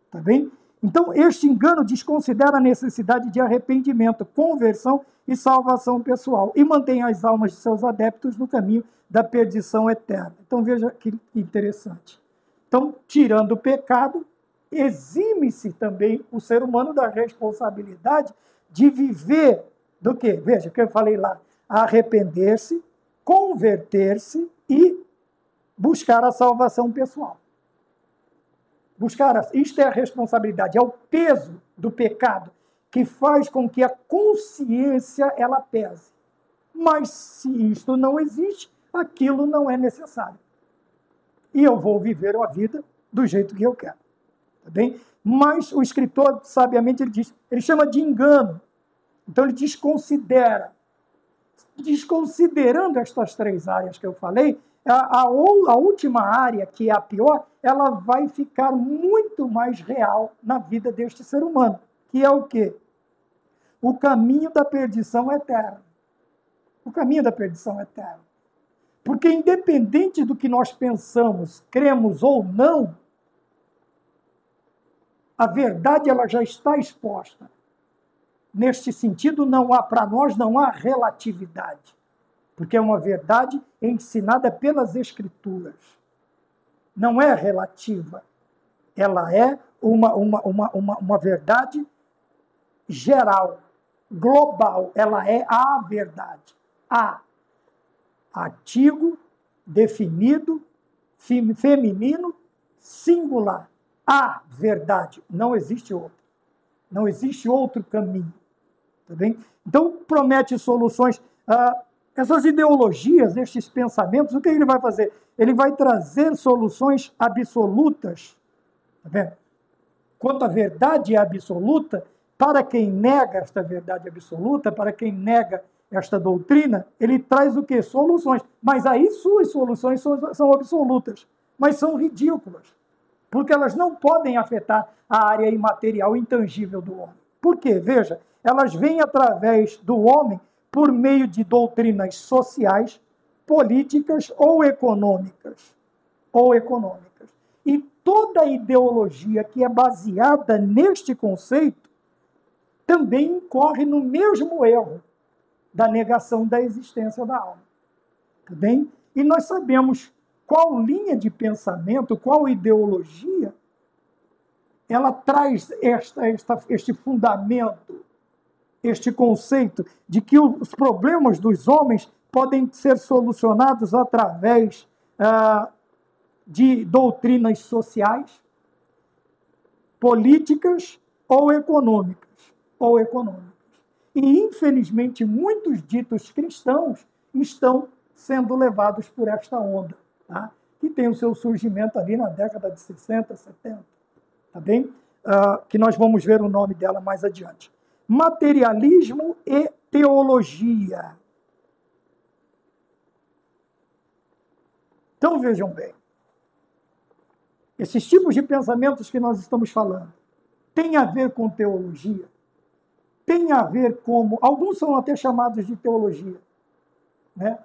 Tá bem? Então, este engano desconsidera a necessidade de arrependimento, conversão e salvação pessoal, e mantém as almas de seus adeptos no caminho da perdição eterna. Então, veja que interessante. Então, tirando o pecado, exime-se também o ser humano da responsabilidade de viver do quê? Veja o que eu falei lá. Arrepender-se, converter-se e buscar a salvação pessoal. Isto é a responsabilidade, é o peso do pecado que faz com que a consciência ela pese. Mas se isto não existe, aquilo não é necessário. E eu vou viver a vida do jeito que eu quero. Tá bem? Mas o escritor, sabiamente, ele chama de engano. Então ele desconsidera. Desconsiderando estas três áreas que eu falei, a última área, que é a pior, ela vai ficar muito mais real na vida deste ser humano, que é o quê? O caminho da perdição eterna. O caminho da perdição eterna. Porque independente do que nós pensamos, cremos ou não, a verdade ela já está exposta. Neste sentido, para nós não há relatividade, porque é uma verdade ensinada pelas Escrituras. Não é relativa, ela é uma verdade geral, global, ela é a verdade. Artigo, definido, feminino, singular. A verdade, não existe outra. Não existe outro caminho. Tá bem? Então, promete soluções. Essas ideologias, estes pensamentos, o que ele vai fazer? Ele vai trazer soluções absolutas. Tá vendo? Quanto a verdade é absoluta, para quem nega esta verdade absoluta, para quem nega esta doutrina, ele traz o quê? Soluções. Mas aí suas soluções são absolutas, mas são ridículas, porque elas não podem afetar a área imaterial, intangível do homem. Por quê? Veja, elas vêm através do homem por meio de doutrinas sociais, políticas ou econômicas. E toda ideologia que é baseada neste conceito também incorre no mesmo erro da negação da existência da alma. Tá bem? E nós sabemos qual linha de pensamento, qual ideologia, ela traz este fundamento, este conceito de que os problemas dos homens podem ser solucionados através de doutrinas sociais, políticas ou econômicas. E, infelizmente, muitos ditos cristãos estão sendo levados por esta onda, tá? Que tem o seu surgimento ali na década de 60, 70, tá bem? Que nós vamos ver o nome dela mais adiante. Materialismo e teologia. Então, vejam bem. esses tipos de pensamentos que nós estamos falando, tem a ver com teologia? Tem a ver como... Alguns são até chamados de teologia, né?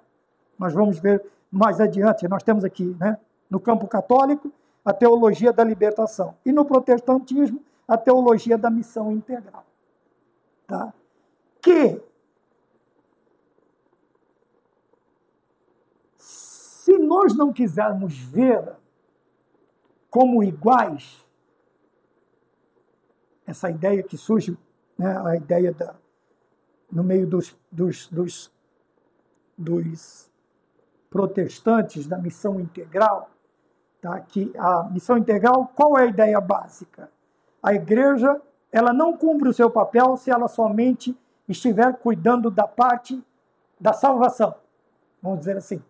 Nós vamos ver mais adiante. Nós temos aqui, né, no campo católico, a teologia da libertação. E no protestantismo, a teologia da missão integral. Tá? Que, se nós não quisermos vê-la como iguais, essa ideia que surge, né, a ideia no meio dos protestantes da missão integral, tá? Que a missão integral, qual é a ideia básica? A igreja, ela não cumpre o seu papel se ela somente estiver cuidando da parte da salvação, vamos dizer assim,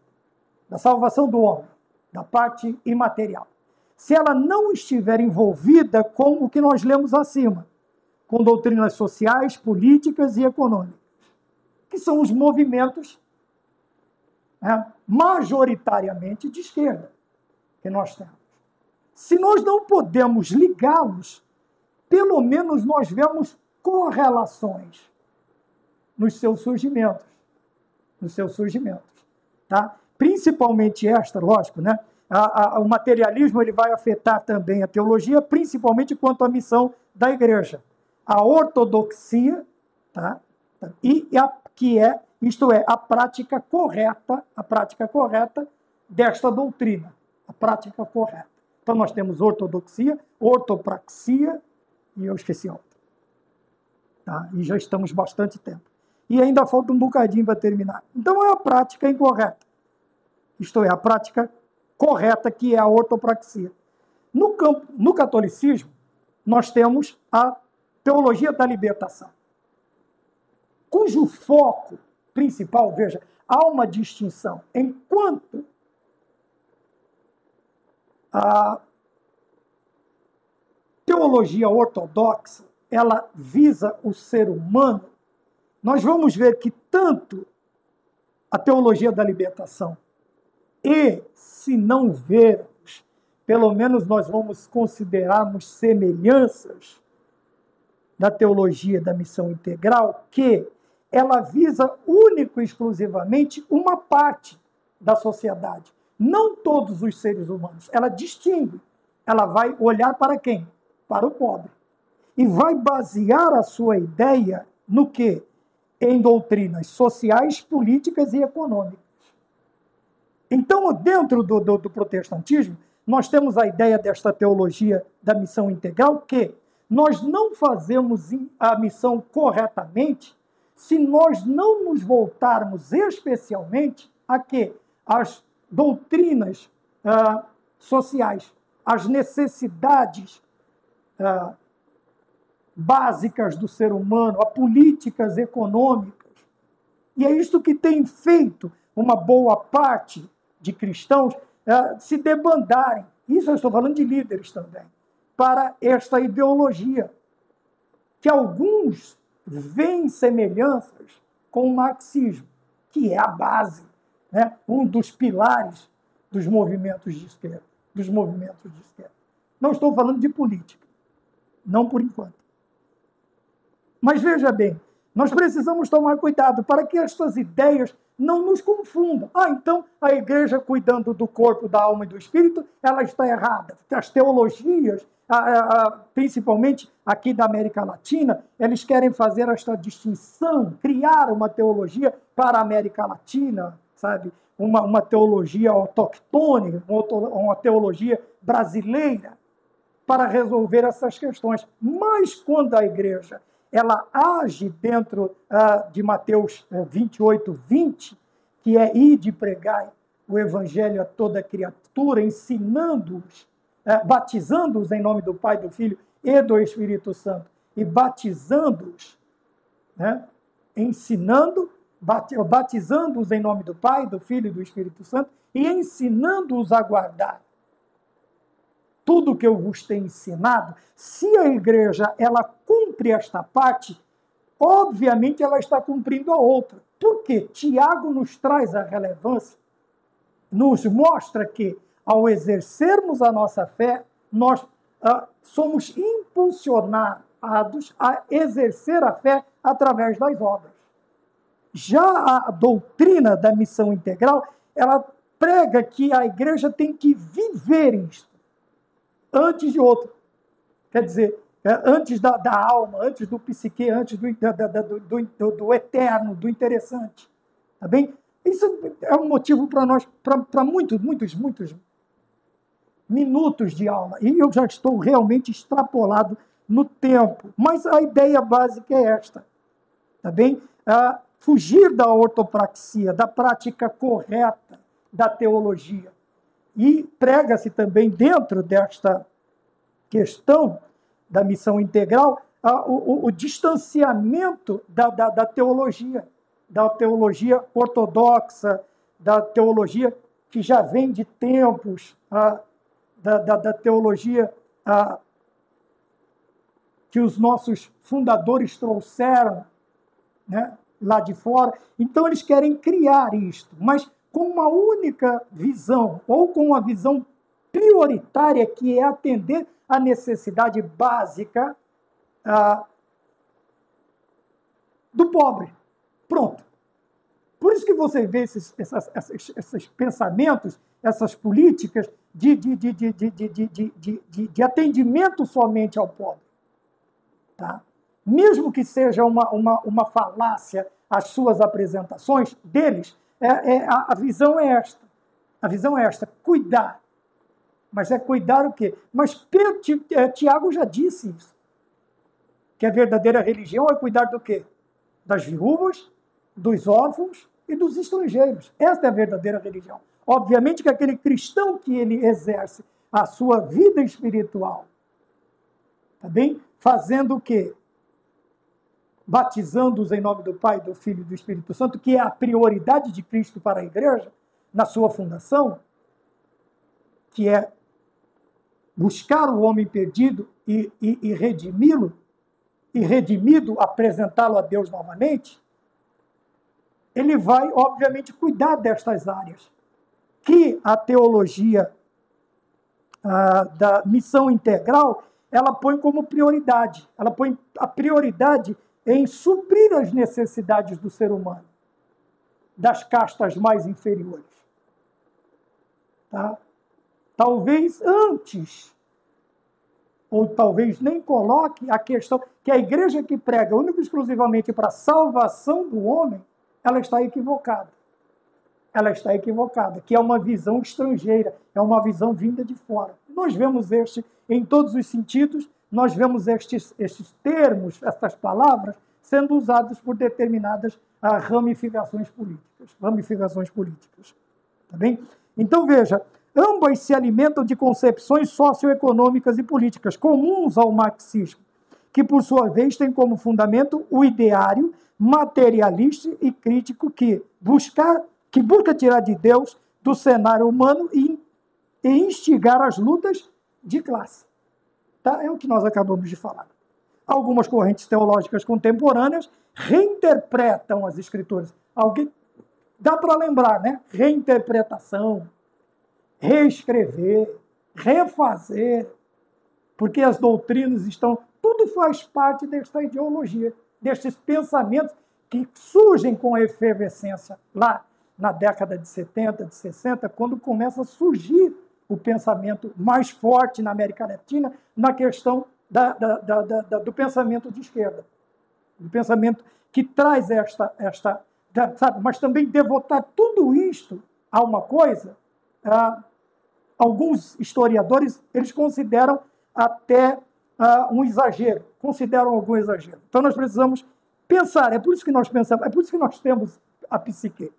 da salvação do homem, da parte imaterial. Se ela não estiver envolvida com o que nós lemos acima, com doutrinas sociais, políticas e econômicas, que são os movimentos, né, majoritariamente de esquerda que nós temos. Se nós não podemos ligá-los, pelo menos nós vemos correlações nos seus surgimentos. Tá? Principalmente esta, lógico, né? O materialismo ele vai afetar também a teologia, principalmente quanto à missão da igreja. A ortodoxia, tá? Isto é, a prática correta desta doutrina, a prática correta. Então nós temos ortodoxia, ortopraxia, e eu esqueci outra. Tá? E já estamos bastante tempo. E ainda falta um bocadinho para terminar. Então é a prática incorreta. Isto é, a prática correta, que é a ortopraxia. No catolicismo, nós temos a teologia da libertação, cujo foco principal, veja, há uma distinção. Enquanto a teologia ortodoxa, ela visa o ser humano, nós vamos ver que tanto a teologia da libertação e, se não vermos, pelo menos nós vamos considerarmos semelhanças da teologia da missão integral, que ela visa único e exclusivamente uma parte da sociedade, não todos os seres humanos. Ela distingue, ela vai olhar para quem? Para o pobre. E vai basear a sua ideia no quê? Em doutrinas sociais, políticas e econômicas. Então, dentro do protestantismo, nós temos a ideia desta teologia da missão integral, que nós não fazemos a missão corretamente se nós não nos voltarmos especialmente a quê? As doutrinas sociais, as necessidades básicas do ser humano, a políticas econômicas. E é isto que tem feito uma boa parte de cristãos se debandarem, isso eu estou falando de líderes também, para esta ideologia, que alguns veem semelhanças com o marxismo, que é a base, né, um dos pilares dos movimentos de esquerda. Não estou falando de política, não por enquanto. Mas veja bem, nós precisamos tomar cuidado para que estas ideias não nos confundam. Então a igreja cuidando do corpo, da alma e do espírito, ela está errada. As teologias, principalmente aqui da América Latina, eles querem fazer esta distinção, criar uma teologia para a América Latina, sabe? Uma teologia autoctone, uma teologia brasileira, para resolver essas questões. Mas quando a igreja ela age dentro de Mateus 28, 20, que é ide pregai o evangelho a toda criatura, ensinando-os, batizando-os em nome do Pai, do Filho e do Espírito Santo, e batizando-os, né, batizando-os em nome do Pai, do Filho e do Espírito Santo, e ensinando-os a guardar tudo o que eu vos tenho ensinado. Se a igreja ela cumpre esta parte, obviamente ela está cumprindo a outra. Por quê? Tiago nos traz a relevância, nos mostra que, ao exercermos a nossa fé, nós somos impulsionados a exercer a fé através das obras. Já a doutrina da missão integral, ela prega que a igreja tem que viver isto antes de outro. Quer dizer, antes da alma, antes do psique, antes do eterno, do interessante. Tá bem? Isso é um motivo para nós, para muitos minutos de aula. E eu já estou realmente extrapolado no tempo. Mas a ideia básica é esta. Tá bem? Fugir da ortopraxia, da prática correta da teologia. E prega-se também dentro desta questão da missão integral o distanciamento da teologia ortodoxa, da teologia que já vem de tempos, da teologia que os nossos fundadores trouxeram, né, lá de fora. Então eles querem criar isto, mas com uma única visão, ou com uma visão prioritária, que é atender à necessidade básica do pobre. Pronto. Por isso que você vê esses pensamentos, essas políticas de atendimento somente ao pobre. Tá? Mesmo que seja uma falácia as suas apresentações deles, a visão é esta. A visão é esta, cuidar. Mas é cuidar o quê? Mas Tiago já disse isso. Que a verdadeira religião é cuidar do quê? Das viúvas, dos órfãos e dos estrangeiros. Esta é a verdadeira religião. Obviamente que aquele cristão que ele exerce a sua vida espiritual, tá bem? Fazendo o quê? Batizando-os em nome do Pai, do Filho e do Espírito Santo, que é a prioridade de Cristo para a igreja, na sua fundação, que é buscar o homem perdido e redimi-lo, e redimido, apresentá-lo a Deus novamente, ele vai, obviamente, cuidar destas áreas, que a teologia da missão integral, ela põe como prioridade. Ela põe a prioridade em suprir as necessidades do ser humano, das castas mais inferiores. Tá? Talvez antes, ou talvez nem coloque a questão que a igreja que prega única e exclusivamente para a salvação do homem, ela está equivocada. Ela está equivocada, que é uma visão estrangeira, é uma visão vinda de fora. Nós vemos em todos os sentidos, nós vemos estes termos, estas palavras, sendo usados por determinadas ramificações políticas. Tá bem? Então, veja, ambas se alimentam de concepções socioeconômicas e políticas comuns ao marxismo, que, por sua vez, tem como fundamento o ideário materialista e crítico que busca tirar de Deus do cenário humano e instigar as lutas de classe. Tá? É o que nós acabamos de falar. Algumas correntes teológicas contemporâneas reinterpretam as escrituras. Dá para lembrar, né? Reinterpretação, reescrever, refazer, porque as doutrinas tudo faz parte desta ideologia, destes pensamentos que surgem com a efervescência lá na década de 70, de 60, quando começa a surgir o pensamento mais forte na América Latina na questão do pensamento de esquerda, do pensamento que traz sabe, mas também devotar tudo isto a uma coisa, alguns historiadores, eles consideram até um exagero, algum exagero. Então nós precisamos pensar, é por isso que nós pensamos, é por isso que nós temos a psique.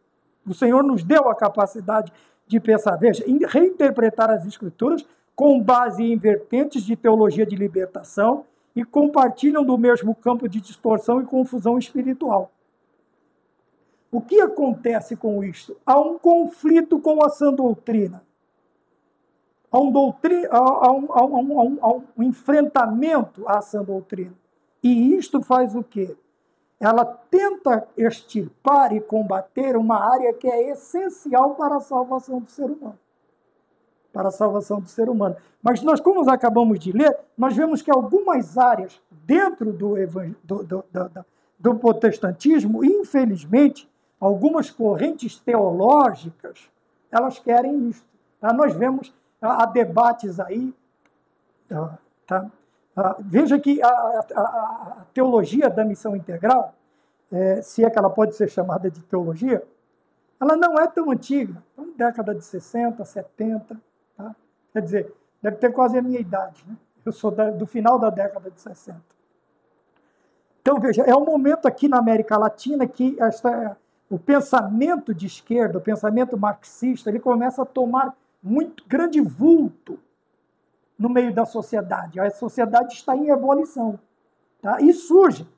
O Senhor nos deu a capacidade de pensar, veja, reinterpretar as escrituras com base em vertentes de teologia de libertação e compartilham do mesmo campo de distorção e confusão espiritual. O que acontece com isto? Há um conflito com a sã doutrina. Há um enfrentamento à sã doutrina. E isto faz o quê? Ela tenta extirpar e combater uma área que é essencial para a salvação do ser humano. para a salvação do ser humano. Mas nós, como nós acabamos de ler, nós vemos que algumas áreas dentro do protestantismo, infelizmente, algumas correntes teológicas, elas querem isso. Tá? Nós vemos, há debates aí, tá? Veja que a teologia da missão integral, se é que ela pode ser chamada de teologia, ela não é tão antiga, então, década de 60, 70, tá? Quer dizer, deve ter quase a minha idade, né? Eu sou do final da década de 60. Então, veja, é um momento aqui na América Latina que o pensamento de esquerda, o pensamento marxista, ele começa a tomar muito grande vulto no meio da sociedade. A sociedade está em ebulição, tá? E surge.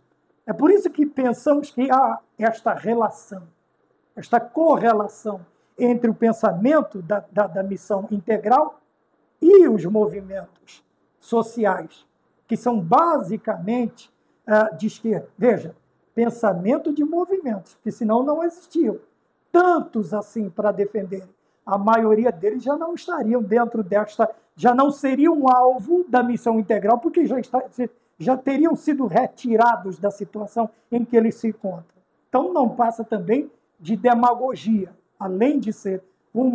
É por isso que pensamos que há esta relação, esta correlação entre o pensamento da missão integral e os movimentos sociais, que são basicamente de esquerda. Veja, pensamento de movimentos, que senão não existiam. Tantos assim para defender. A maioria deles já não estariam dentro já não seriam alvo da missão integral, porque já teriam sido retirados da situação em que eles se encontram. Então não passa também de demagogia, além de ser um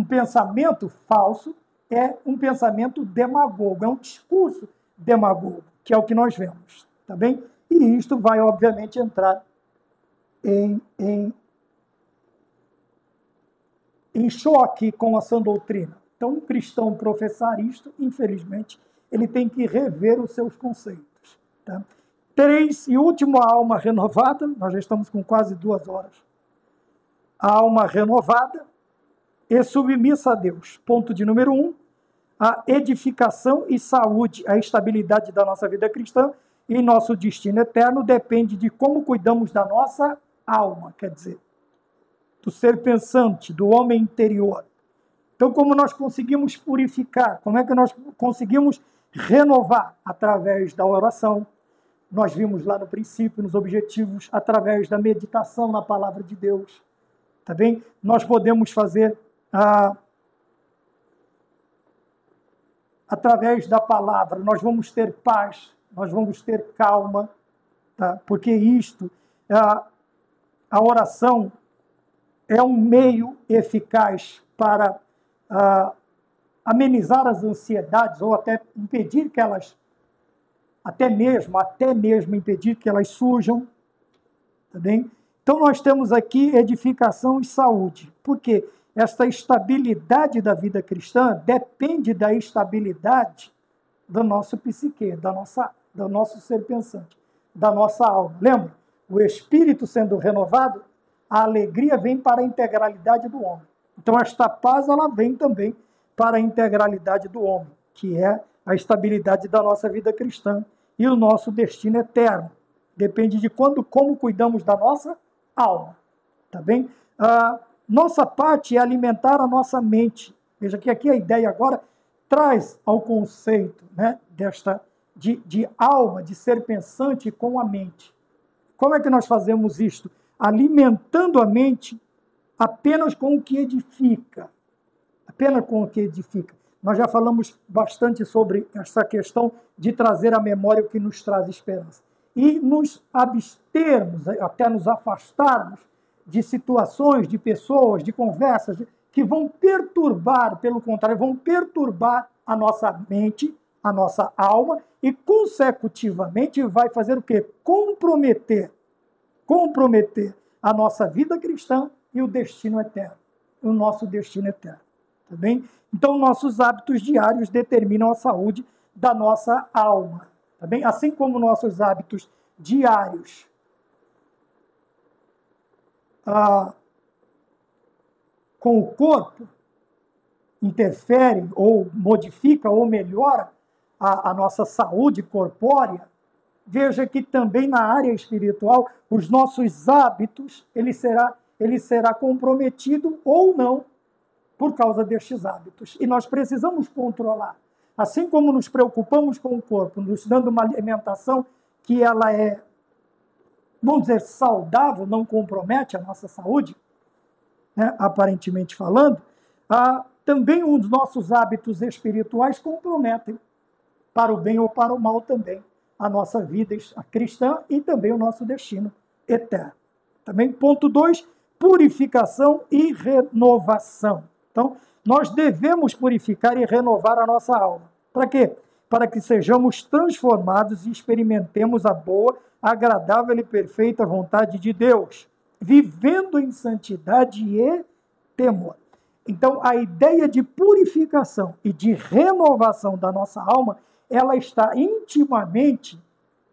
pensamento falso, é um pensamento demagogo, é um discurso demagogo, que é o que nós vemos, tá bem? E isto vai, obviamente, entrar em choque com a sã doutrina. Então, um cristão professar isto, infelizmente, ele tem que rever os seus conceitos. Tá? 3, e último, a alma renovada. Nós já estamos com quase 2 horas. A alma renovada e submissa a Deus. Ponto de número 1, a edificação e saúde, a estabilidade da nossa vida cristã e nosso destino eterno depende de como cuidamos da nossa alma, quer dizer, do ser pensante, do homem interior. Então, como nós conseguimos purificar? Como é que nós conseguimos renovar? Através da oração. Nós vimos lá no princípio, nos objetivos, através da meditação na palavra de Deus. Tá bem? Nós podemos fazer através da palavra. Nós vamos ter paz, nós vamos ter calma, tá? Porque a oração é um meio eficaz para amenizar as ansiedades ou até impedir que elas, até mesmo impedir que elas surjam, tá bem? Então nós temos aqui edificação e saúde. Por quê? Esta estabilidade da vida cristã depende da estabilidade do nosso psique, do nosso ser pensante, da nossa alma. Lembra? O espírito sendo renovado, a alegria vem para a integralidade do homem. Então, esta paz, ela vem também para a integralidade do homem, que é a estabilidade da nossa vida cristã e o nosso destino eterno. Depende de como cuidamos da nossa alma, tá bem? Nossa parte é alimentar a nossa mente. Veja que aqui a ideia agora traz ao conceito, né, de alma, de ser pensante com a mente. Como é que nós fazemos isto? Alimentando a mente apenas com o que edifica. Apenas com o que edifica. Nós já falamos bastante sobre essa questão de trazer à memória o que nos traz esperança. E nos abstermos, até nos afastarmos de situações, de pessoas, de conversas que vão perturbar, pelo contrário, vão perturbar a nossa mente, a nossa alma e, consecutivamente, vai fazer o quê? Comprometer a nossa vida cristã e o destino eterno, o nosso destino eterno, tá bem? Então, nossos hábitos diários determinam a saúde da nossa alma, tá bem? Assim como nossos hábitos diários com o corpo interferem ou modifica ou melhora a nossa saúde corpórea, veja que também na área espiritual, os nossos hábitos, ele será comprometido ou não por causa destes hábitos. E nós precisamos controlar. Assim como nos preocupamos com o corpo, nos dando uma alimentação que ela é, vamos dizer, saudável, não compromete a nossa saúde, né, aparentemente falando, Também os nossos hábitos espirituais comprometem, para o bem ou para o mal também, a nossa vida cristã e também o nosso destino eterno. Também, ponto 2, purificação e renovação. Então, nós devemos purificar e renovar a nossa alma. Para quê? Para que sejamos transformados e experimentemos a boa, agradável e perfeita vontade de Deus, vivendo em santidade e temor. Então, a ideia de purificação e de renovação da nossa alma, ela está intimamente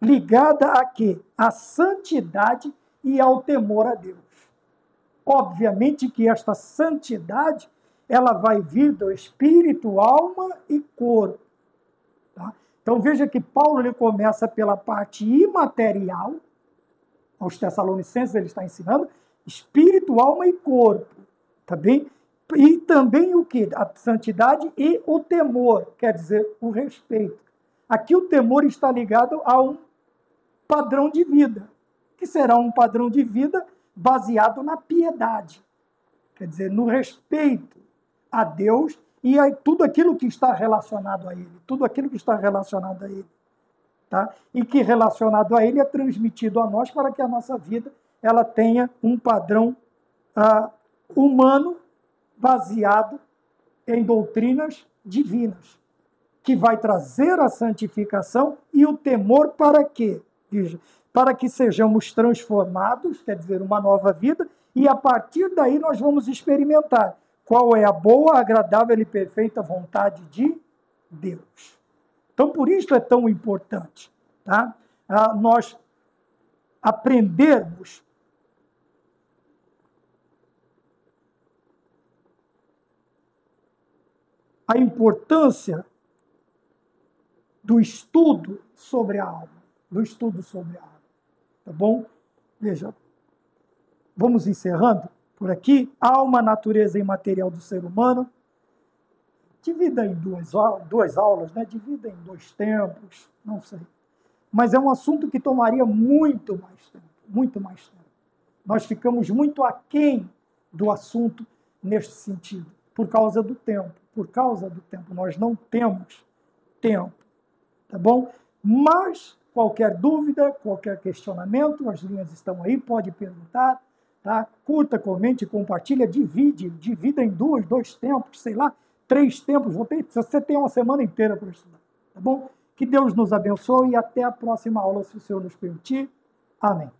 ligada a quê? À santidade e ao temor a Deus. Obviamente que esta santidade, ela vai vir do espírito, alma e corpo. Tá? Então veja que Paulo ele começa pela parte imaterial, aos Tessalonicenses ele está ensinando, espírito, alma e corpo. Tá bem? E também o que? A santidade e o temor, quer dizer, o respeito. Aqui o temor está ligado a um padrão de vida, que será um padrão de vida baseado na piedade, quer dizer, no respeito a Deus e a tudo aquilo que está relacionado a Ele, tudo aquilo que está relacionado a Ele, tá? E que relacionado a Ele é transmitido a nós para que a nossa vida ela tenha um padrão humano baseado em doutrinas divinas, que vai trazer a santificação e o temor para quê? Veja, para que sejamos transformados, quer dizer, uma nova vida, e a partir daí nós vamos experimentar qual é a boa, agradável e perfeita vontade de Deus. Então, por isso é tão importante, tá? Nós aprendermos a importância do estudo sobre a alma, tá bom? Veja, vamos encerrando por aqui. Alma, natureza imaterial do ser humano, divida em duas aulas, né? Divida em 2 tempos, não sei. Mas é um assunto que tomaria muito mais tempo, muito mais tempo. Nós ficamos muito aquém do assunto neste sentido, por causa do tempo. Nós não temos tempo, tá bom? Mas qualquer dúvida, qualquer questionamento, as linhas estão aí, pode perguntar, tá? Curta, comente, compartilha, divida em 2 tempos, sei lá, 3 tempos. Você tem uma semana inteira para estudar, tá bom? Que Deus nos abençoe e até a próxima aula, se o Senhor nos permitir. Amém.